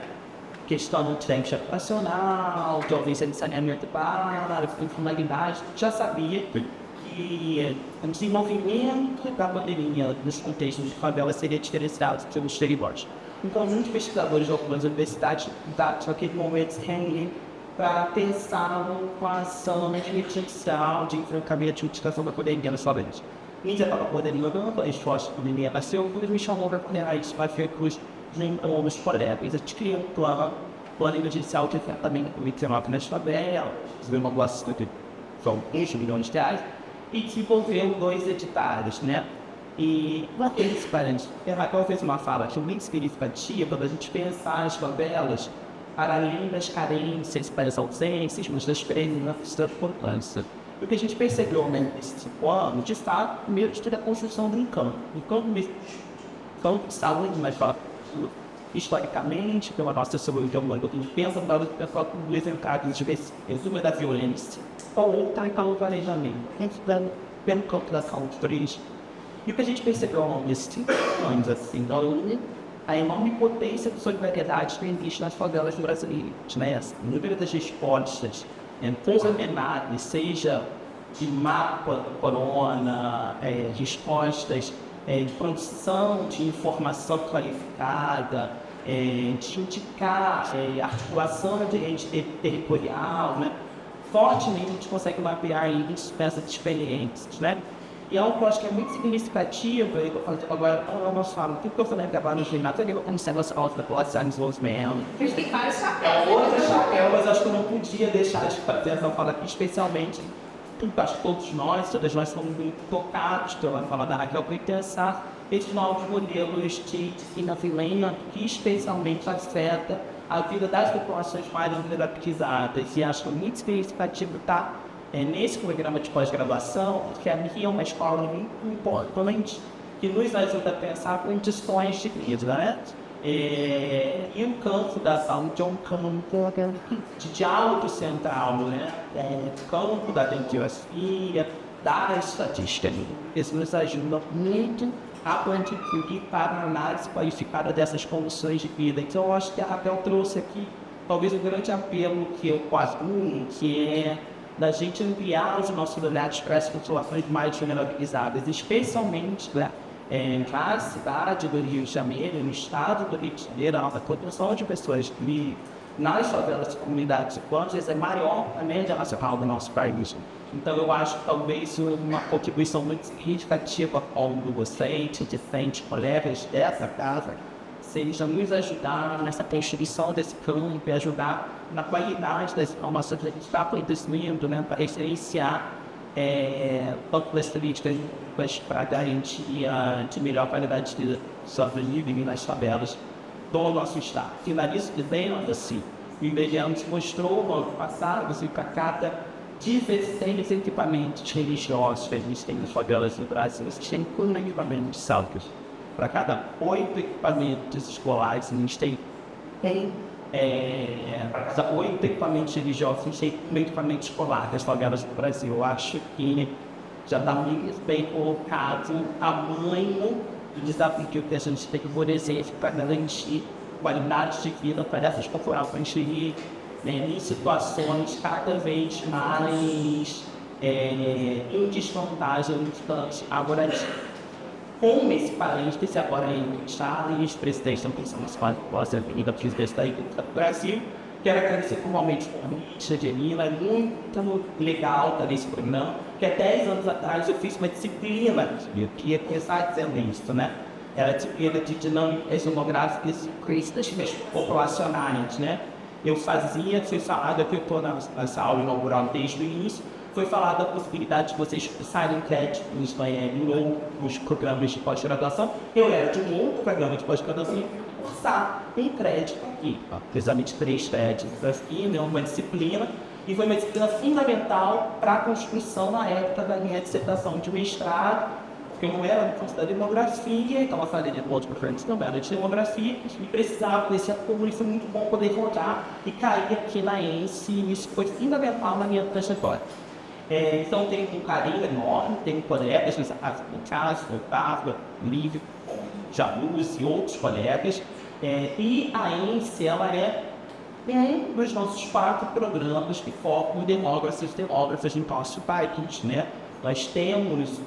Questão do trem habitacional, de ausência de saneamento básico, informalidade, já sabia que o desenvolvimento da pandemia nos contextos de favela seria diferenciado pelos estereótipos. Então, muitos pesquisadores de algumas universidades naquele momento se reuniram para pensar numa ação emergencial de enfrentamento de utilização da pandemia nas favelas. Mídia estava podendo a esforço da pandemia nasceu, quando me chamou para coordenar isso, para ver com os colegas. A gente criou um plano emergencial de enfrentamento do Covid-19 nas favelas, uma doação de 20 milhões de reais, e desenvolveu 2 editários, né? E uma deles, parente, Raquel fez uma fala que é muito significativa para a gente pensar as favelas para além das carências, para as ausências, mas das premissas da importância. E o que a gente percebeu nesse 5 anos, de fato, primeiro de toda a construção do campo de saúde, mas historicamente, pela nossa saúde humana, a gente pensa no lado do pessoal com desencargos de resumo da violência, ou está em calor do planejamento, pelo campo da saúde turística. E o que a gente percebeu nesses 5 anos, assim, a enorme potência de solidariedade que existe nas favelas brasileiras, né? O número das respostas, transamenadas, seja de mapa do corona, respostas de produção de informação qualificada, de indicar articulação de rede territorial, né? Fortemente a gente consegue mapear isso, peças experiências, né? E é um post que é muito significativo, e eu falo agora, nós falamos, o que eu falei gravar no ginásio, eu comecei a falar da classe de desenvolvimento. Eles têm vários chapéus. É outro chapéu, mas acho que eu não podia deixar de fazer essa fala aqui, especialmente, porque acho que todas nós somos muito tocados pela fala da Raquel, para pensar esses novos modelos de financiamento que especialmente afeta a vida das populações mais vulnerabilizadas. E acho muito significativo estar nesse programa de pós-graduação, que aqui é uma escola muito importante, que nos ajuda a pensar condições de vida, né? E o campo da saúde é um campo de diálogo central, né? O campo da demografia, da estatística. Isso nos ajuda muito a contribuir para a análise qualificada dessas condições de vida. Então, eu acho que a Raquel trouxe aqui, talvez, um grande apelo que eu quase que é da gente ampliar os nossos olhares para as populações mais vulnerabilizadas, especialmente, né, Na cidade do Rio de Janeiro, no estado do Rio de Janeiro, a nossa condição de pessoas que nas favelas e comunidades urbanas é maior que a média nacional do nosso país. Então, eu acho que talvez uma contribuição muito significativa como docente, discente, colegas dessa casa, seja nos ajudar nessa construção desse campo e ajudar na qualidade das informações que a gente está produzindo, né, para referenciar tanto das políticas para garantir de melhor qualidade de vida sobre os vivem nas favelas do nosso estado. Finalizo dizendo assim, o IBGE mostrou no ano passado, assim, para cada 16 equipamentos religiosos que a gente tem nas favelas do Brasil, existem equipamentos salvos. Para cada 8 equipamentos escolares, a gente tem para cada 8 equipamentos religiosos, a gente tem um equipamento escolar das favelas do Brasil. Eu acho que já está muito bem colocado o tamanho do desafio que a gente tem, por exemplo, para garantir qualidade de vida para essas populações que em situações cada vez mais em desvantagem, distante. Agora, como esse parêntese agora em Charles, presidente da Comissão Municipal de Posse e da Presidência da República do Brasil, quero agradecer formalmente a Mídia de Elina, é muito legal estar nesse programa, que há 10 anos atrás eu fiz uma disciplina, que ia começar dizendo isso, né? Era a disciplina de dinâmicas demográficas críticas populacionais, né? Eu fui falado, que eu estou nessa aula inaugural desde o início, foi falado a possibilidade de vocês fixarem créditos em outros programas de pós-graduação. Eu era de um outro programa de pós-graduação e cursar um crédito aqui, precisamente 3 créditos aqui, né, uma disciplina, e foi uma disciplina fundamental para a construção na época da minha dissertação de mestrado, porque eu não era do curso da demografia, então eu falei de outros professores também era de demografia, e precisava desse apoio, e foi muito bom poder voltar e cair aqui na ENSE, e isso foi fundamental na minha trajetória. Então tenho um carinho enorme, tenho colegas nessa casa de casa, Otávio, Lívio, Janus e outros colegas, e a ENSE, ela é um dos nossos 4 programas que focam em demógrafos em nosso país, né? Nós temos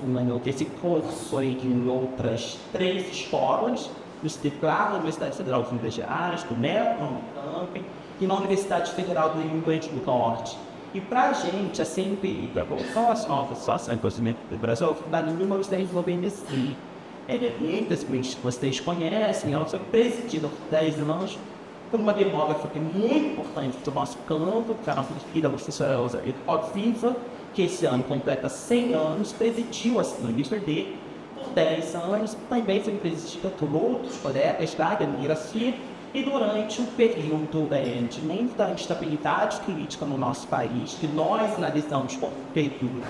esse curso em outras 3 escolas, no CEPLAR, na Universidade Federal de Minas Gerais, do MEC, no Unicamp, e na Universidade Federal do Rio Grande do Norte. E para a gente, a CNPI, para a Associação de Conhecimento do Brasil, fundada em 1995. Muitas que vocês conhecem, ela foi presidida por 10 anos por uma demógrafa que é muito importante do nosso campo, que é a nossa querida professora Rosario Viva, que esse ano completa 100 anos, presidiu a CNPD por 10 anos, também foi presidida por outros colegas da demografia. E durante um período de muita instabilidade política no nosso país, que nós analisamos como um período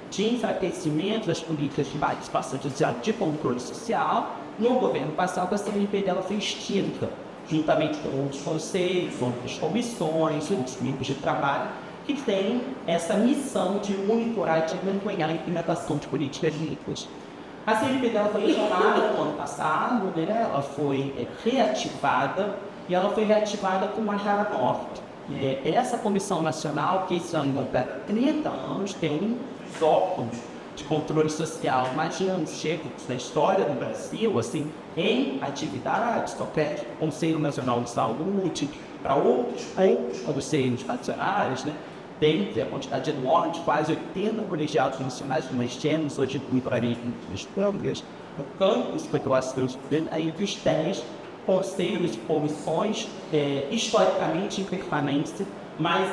de enfraquecimento das políticas de participação social de controle social, no governo passado a CNPD ela foi extinta, juntamente com outros conselhos, outras comissões, outros grupos de trabalho, que têm essa missão de monitorar e de acompanhar a implementação de políticas públicas. A CNPD ela foi retomada no ano passado, né? Ela foi reativada, e ela foi reativada com uma cara nova. Essa Comissão Nacional, que esse ano completa 30 anos, tem os órgãos de controle social mais chegos da história do Brasil, assim, em atividades, o Conselho Nacional de Saúde, para outros conselhos nacionais, né? Tem a quantidade enorme de quase 80 colegiados nacionais que nós temos hoje no campus, no campus, aí dos 10 conselhos e comissões, historicamente em permanência, mais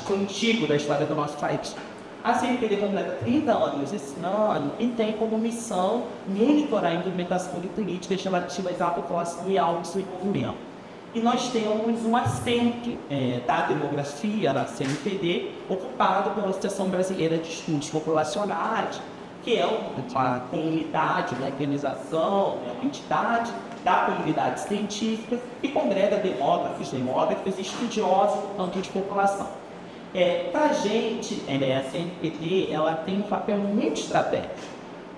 antigo da história do nosso país. A CNPD completa 30 anos esse ano e tem como missão monitorar a implementação de políticas relativas à população e ao desenvolvimento. E nós temos um assento da demografia da CNPD ocupado pela Associação Brasileira de Estudos Populacionais, que é uma comunidade, uma organização, uma entidade da comunidade científica que congrega demógrafos e estudiosos do campo de população. Para a gente, a CNPD ela tem um papel muito estratégico,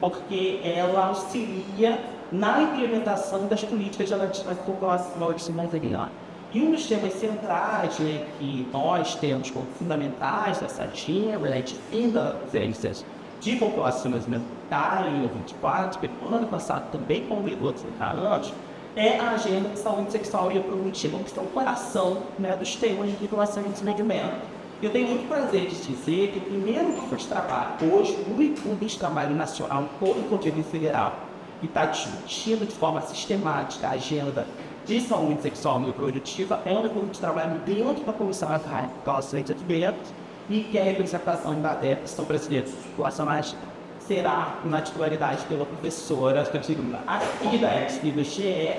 porque ela auxilia na implementação das políticas relativas à população originária. E um dos temas centrais que nós temos como fundamentais dessa agenda de defesa de populações está em 24, pelo ano passado também convidou outros anos, é a agenda de saúde sexual e reprodutiva, que são o coração, né, dos temas de regulação e desenvolvimento. Eu tenho muito prazer de dizer que o primeiro grupo de trabalho, hoje, o único grupo de trabalho nacional, todo o governo federal, que está discutindo de forma sistemática a agenda de saúde sexual e reprodutiva, é um grupo de trabalho dentro da Comissão Nacional de Desenvolvimento e que a representação da questão brasileira dos populacionais será na titularidade pela professora aqui da FCBGE,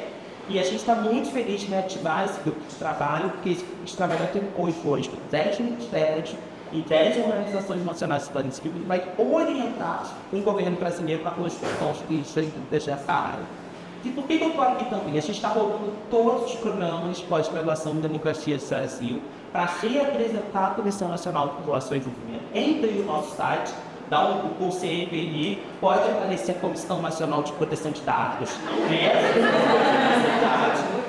e a gente está muito feliz de reativar esse grupo de trabalho, porque esse grupo de trabalho tem apoio hoje por 10 ministérios e 10 organizações nacionais de cidadania civil, que vai orientar o governo brasileiro na construção dessa área. E por que eu estou aqui também? A gente está rodando todos os programas de pós-graduação em democracia do Brasil para reapresentar a Comissão Nacional de População e Desenvolvimento. Entre no nosso site, dá um CNPI, pode aparecer a Comissão Nacional de Proteção de Dados,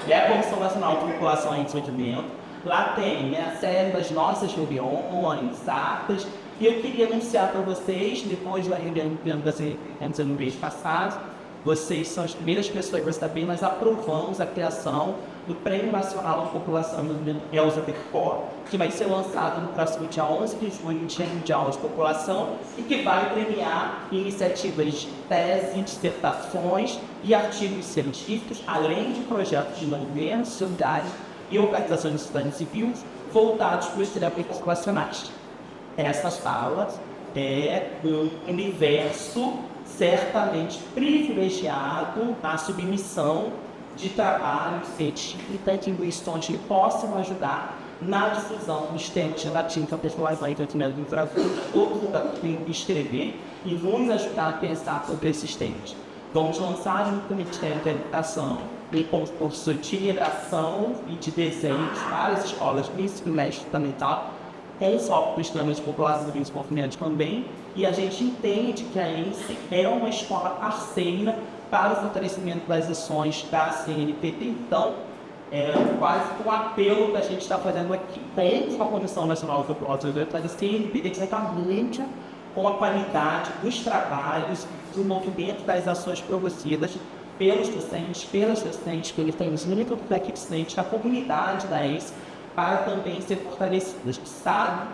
é a Comissão Nacional de População e Desenvolvimento. Lá tem a série das nossas reuniões, atas, e eu queria anunciar para vocês, depois da reunião no mês passado, vocês são as primeiras pessoas que saber, nós aprovamos a criação do Prêmio Nacional da População LGBT+, que vai ser lançado no próximo dia 11 de junho, Dia Mundial de População, e que vai premiar iniciativas de tese, dissertações e artigos científicos, além de projetos de governo, sociedade e organizações de sociedade civil voltados para os terapeutas populacionais. Essas falas é um universo certamente privilegiado na submissão de trabalhos científicos e instituições que possam ajudar na difusão dos temas relativos à população e tratamento do Brasil, todo mundo tem que escrever e nos ajudar a pensar sobre esses temas. Vamos lançar junto com o Ministério da Educação um concurso de direção e de desenho para as escolas de ensino médio fundamental, com foco para os temas de população e desenvolvimento também, e a gente entende que a ENSE é uma escola parceira para o fortalecimento das ações da CNPq. Então, é quase um apelo que a gente está fazendo aqui com a Comissão Nacional de População e Desenvolvimento, a CNPq exatamente com a qualidade dos trabalhos, do movimento das ações produzidas pelos docentes, pelas docentes, que eles têm muito docentes da comunidade da ENSE, para também ser fortalecidas. Sabe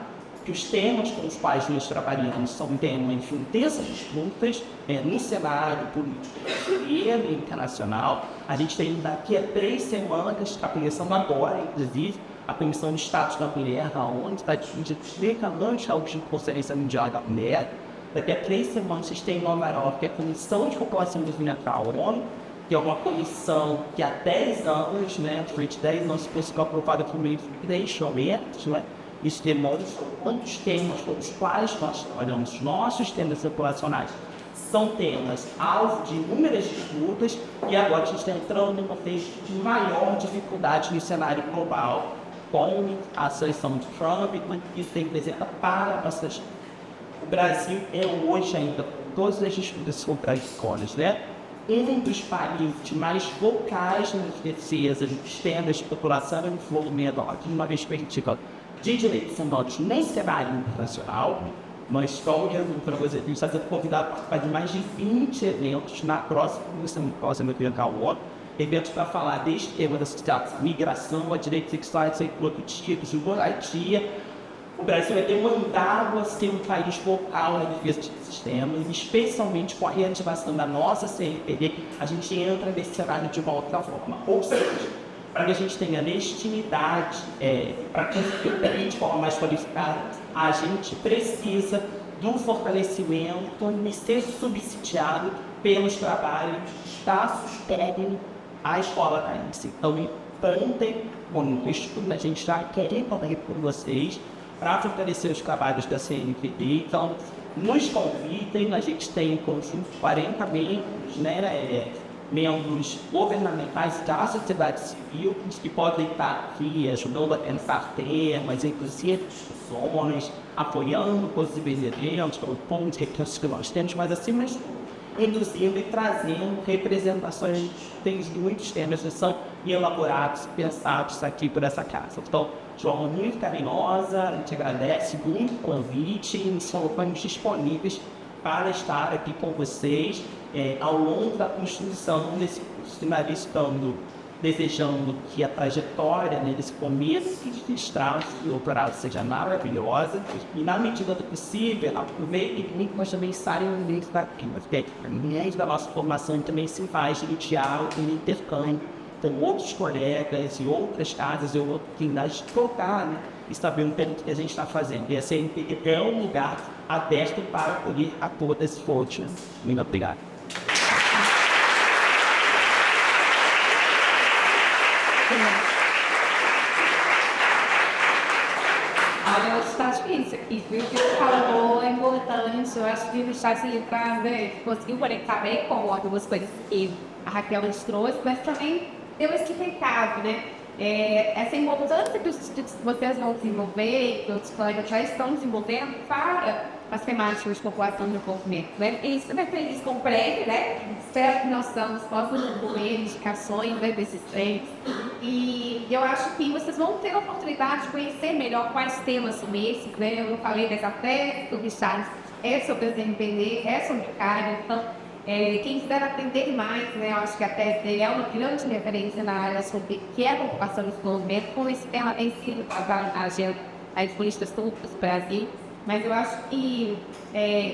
que os temas com os quais nós trabalhamos são temas de intensas disputas no cenário político brasileiro e internacional. A gente tem daqui a 3 semanas, está começando agora, inclusive, a Comissão de Status da Mulher, onde está explicando a Conferência Mundial da Mulher. Daqui a 3 semanas, vocês têm em Nova York a Comissão de População Desenvolvimental, que é uma comissão que há 10 anos, durante 10 anos, foi aprovada por meio de 3 momentos, isso demonstra quantos temas com os quais nós trabalhamos, os nossos temas populacionais, são temas alvo de inúmeras disputas, e agora a gente está entrando numa fase de maior dificuldade no cenário global, com a seleção de Trump, que se representa para a nossa. O Brasil é hoje ainda, com todas as disputas sobre as escolas, um dos países mais vocais nas defesas dos temas de população e desenvolvimento, de uma perspectiva de direitos humanos nem cenário internacional. Nós estamos para vocês, a gente está sendo convidado a participar de mais de 20 eventos na próxima Ambiental World, eventos para falar desde o tema da migração, a direitos sexuais e reprodutivos, moradia. O Brasil é demandado a ser um país vocal na defesa desses temas, especialmente com a reativação da nossa CNPq, a gente entra nesse cenário de uma outra forma. Ou seja, para que a gente tenha legitimidade, para que a gente de forma mais qualificada, a gente precisa do fortalecimento e ser subsidiado pelos trabalhos que está sustentando a escola da ENSE. Então, contem com isso, a gente está querendo falar com vocês para fortalecer os trabalhos da CNPq. Então, nos convidem, a gente tem em conjunto 40 membros, membros governamentais da sociedade civil, que podem estar aqui ajudando a pensar temas, inclusive discussões, apoiando possíveis eventos, pontos que nós temos, mas acima de tudo, induzindo e trazendo representações de muitos temas que são elaborados, pensados aqui por essa casa. Então, de forma muito carinhosa, a gente agradece muito o convite e nos colocamos disponíveis para estar aqui com vocês ao longo da construção desse curso, finalizando, desejando que a trajetória desse começo de estrada do doutorado seja maravilhosa e, na medida do possível, aproveitem que nós também saiam daqui, porque a da nossa formação também se faz de diálogo e intercâmbio com outros colegas e outras casas e oportunidades de trocar, né? E saber um pouco do que a gente está fazendo. E a CNPq é um lugar aberto para acolher a todas e todos. Muito obrigado. Olha, está difícil aqui, viu? O que você falou é importante. Eu acho que deixar se entrar, né? Conseguiu conectar bem com algumas coisas que a Raquel nos trouxe, mas também deu esse recado, né? Essa importância que vocês vão desenvolver, que os colegas já estão desenvolvendo para as temáticas de população de desenvolvimento, né? E isso é feliz com o prédio, né? Espero que nós possamos desenvolver indicações, né, desses prédios. E eu acho que vocês vão ter a oportunidade de conhecer melhor quais temas são esses, né? Eu não falei dessa festa, do Richard, é sobre o DNPD, é sobre o CARI, então quem quiser aprender mais, né, eu acho que a tese dele é uma grande referência na área sobre o que é a ocupação do desenvolvimento, como esse tema tem sido tratado na agenda das políticas públicas do Brasil. Mas eu acho que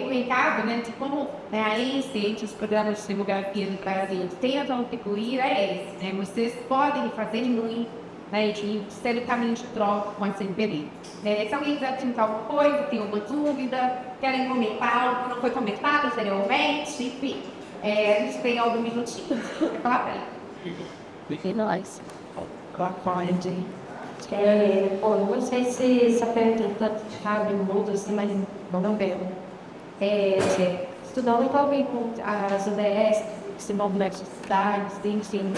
o recado, né, de como a ENSE, entre os programas de demografia do Brasil, tentam contribuir esse, né? Vocês podem fazer muito, né, de ser o caminho de troca com a CNPq. Se alguém quiser perguntar alguma coisa, tem alguma dúvida, querem comentar algo que não foi comentado anteriormente, enfim, a gente tem algum minutinho para falar para ele. Nós. Eu não sei se essa pergunta cabe muito assim, mas não pego. Estudando talvez com as ODS, esse movimento de cidades, enfim,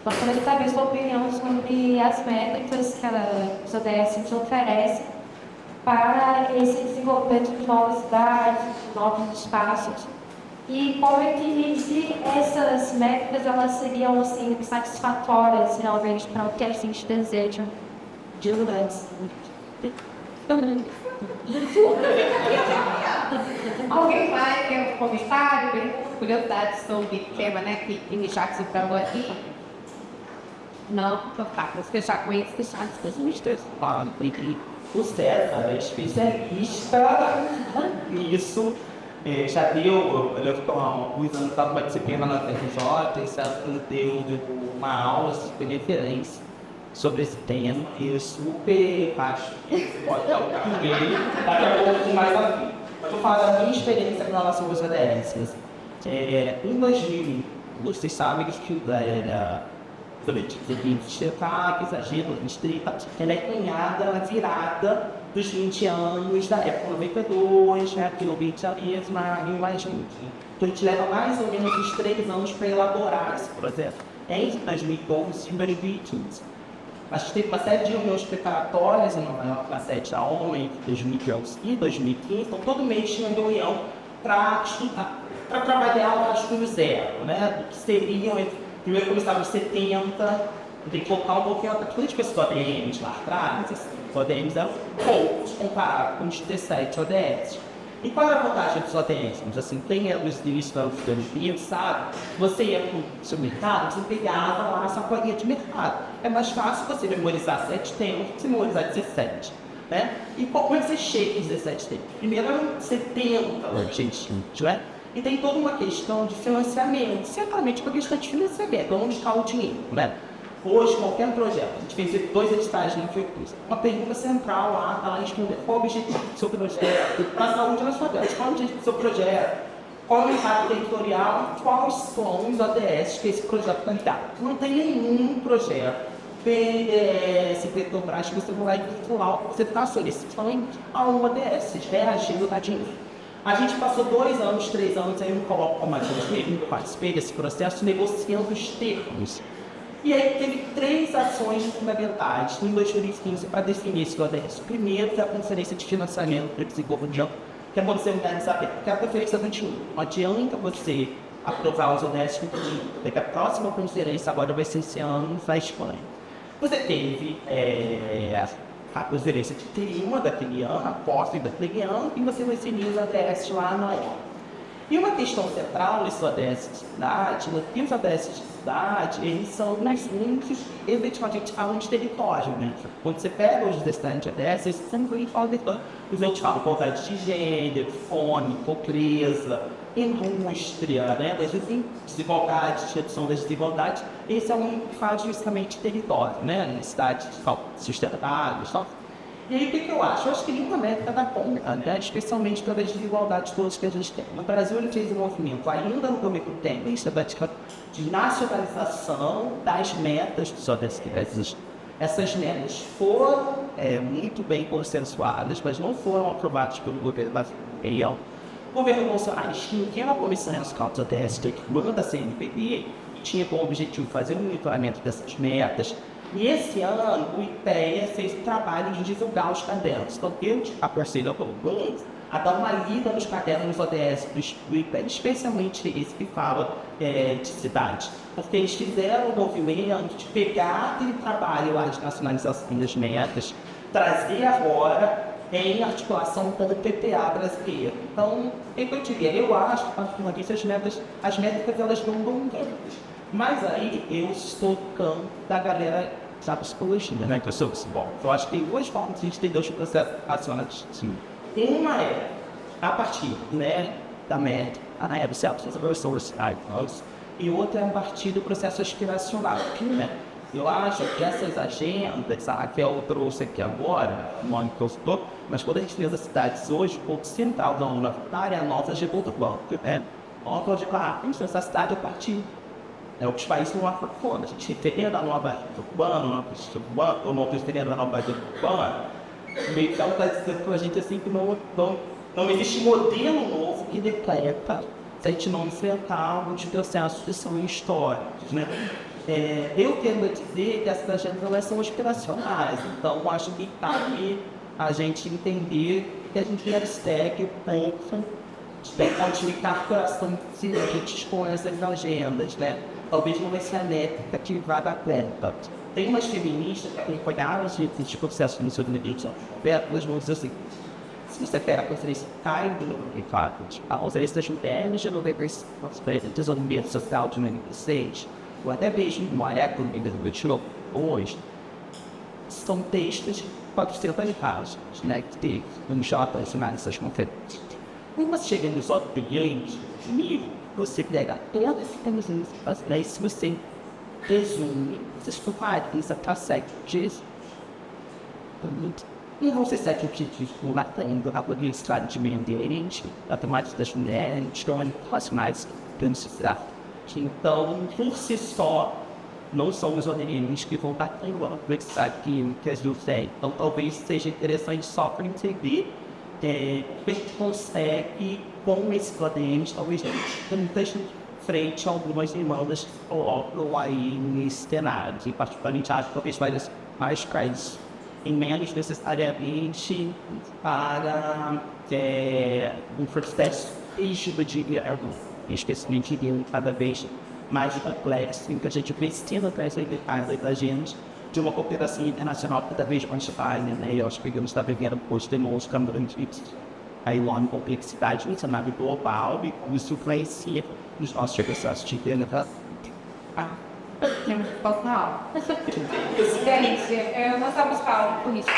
gostaria de saber sua opinião sobre as métricas que as ODS nos oferecem para esse desenvolvimento de novas cidades, novos espaços. E como é que se essas métricas elas seriam assim, satisfatórias realmente para o que a gente deseja de lugares. Alguém vai ter um comentário, curiosidade sobre o tema, né, que iniciar se falou aqui? Não, então tá, vou fechar com isso, fechar com os ministros. O César é especialista nisso. Já deu, eu estou há alguns anos participando na FRJ, e César deu uma aula de referência sobre esse tema, e eu super acho que pode dar um dele daqui a pouco mais a fim. Mas vou falar da minha experiência com relação aos ODS. Em 2000, vocês sabem que exagero, ela é cunhada na virada dos 20 anos da época 92, né, que no 20 anos, mais então a gente leva mais ou menos uns 3 anos para elaborar esse projeto. Entre 2012 e 2015. A gente teve uma série de reuniões preparatórias em Nova York, na sede da ONU, entre 2011 e 2015. Então, todo mês tinha uma reunião para estudar, para trabalhar o estudo zero, né? Que seriam, primeiro começava os 70, tem que colocar um pouquinho, quando a gente pensou ODMs lá atrás, os ODMs eram poucos comparado com os 17 ODS. E qual era a vantagem dos ODMs? Assim, quem é os inícios da ufologia, sabe? Você ia para o seu mercado, você pegava lá a sacolinha de mercado. É mais fácil você memorizar 7 temas do que você memorizar 17. Né? E como é que você chega em 17 temas? Primeiro eram 70 objetivos, né? E tem toda uma questão de financiamento, certamente uma questão de financiamento, onde está o dinheiro, né? Hoje, qualquer projeto, a gente fez 2 editais de infectores. Uma pergunta central lá, está lá responder qual o objetivo do seu projeto, para a saúde na sua vida, qual o objetivo do seu projeto, qual o impacto territorial, quais são os ODS que esse projeto vai dar. Não tem nenhum projeto, PDS, Petrobras, que você vai vincular, você está solicitando a um ODS, reagindo a dinheiro. A gente passou 2 anos, 3 anos, aí eu me coloco como eu participei desse processo, negociando os termos. E aí teve 3 ações fundamentais em 2015 para definir esse ODS. Primeiro, a Conferência de Financiamento para o Desenvolvimento, que aconteceu em Addis Abeba, que é a Conferência 21. Não adianta você aprovar os ODS 21, porque a próxima conferência agora vai ser esse ano na Espanha. Você teve a Conferência de Clima daquele ano, a posse daquele ano, e você vai seguir os ODS lá na Europa. E uma questão central nesse ODS de cidade, os ODS de cidade, eles são mais links, efetivamente, a um território, né? Quando você pega os restantes ODS, eles são os gente fala igualdade de gênero, fome, pobreza, indústria, né? Desigualdade, redução das desigualdades. Esse é um que faz justamente território, né? Cidades sustentáveis, tal. E aí, o que eu acho? Eu acho que ele também está da conta, né? Especialmente pelas desigualdades todas que a gente tem. No Brasil, ele fez um movimento, ainda no começo do tempo, de nacionalização das metas dos ODS. Essas metas foram muito bem consensuadas, mas não foram aprovadas pelo governo brasileiro. O governo Bolsonaro tinha uma comissão nacional dos ODS, que manda da CNPq, tinha como objetivo fazer um monitoramento dessas metas. E esse ano, o IPEA fez o trabalho de divulgar os cadernos. Então, eu aproximo com alguns a dar uma lida nos cadernos ODS do IPEA, especialmente esse que fala de cidade. Porque eles fizeram o movimento de pegar aquele trabalho lá de nacionalização das metas, trazer agora em articulação com o PPA brasileiro. Então, eu diria, eu acho que as metas elas não vão ganhar. Mas aí eu estou ficando da galera da psicologia, né? Que eu sou psicólogo. Eu acho que tem duas formas de a gente entender os processos racionais. Uma é a partir, né, da média, do self-resource, e outra é a partir do processo aspiracional, né? Eu acho que essas agendas, a Raquel trouxe aqui agora, o nome que eu estou, mas quando a gente vê as cidades hoje, o ponto central da universitária é a nossa agenda urbana, né? Nós pode falar, essa cidade a partir os países não afundam. A gente tem a nova urbana, o novo tem a nova urbana. Meio que ela está dizendo para a gente assim que não existe modelo novo que decreta se a gente não enfrentar os processos que são históricos, né? Eu tendo a dizer que essas agendas elas são aspiracionais, então acho que cabe a gente entender que a gente segue quantificar coração de com essas agendas, né? Talvez não vai ser a métrica que vai dar conta. Tem umas feministas que olharam esse processo no seu direito, elas vão dizer assim, se você pega a conferência do a conferência das mulheres de desenvolvimento social de 96, ou até mesmo uma época que tirou hoje, são textos de 400 páginas, né, que tem no shopping essas conferências. Quando você chega nos outros clientes, você pega todas essas coisas, se você resume, vocês procuram isso até 7 dias, e você segue o título matando a polícia de meio ambiente, a temática das mulheres, relacionadas com a necessidade. Então, por si só, não são os organismos que vão bater a complexidade que as duas têm. Então, talvez seja interessante só para entender que a gente consegue, com esses ODMs, talvez não esteja frente a algumas demandas que colocam aí nesse cenário. E, particularmente, acho que talvez vai mais para isso, e menos necessariamente para um processo rígido de guerra, especialmente de cada vez mais complexo, em que a gente precisa trazer da gente de uma cooperação internacional cada vez mais falha, né? Eu acho que estamos vivendo hoje demonstrando a enorme complexidade no cenário global e isso influencia nos nossos processos de guerra. Temos que passar. Gente, nós estamos calmos por isso.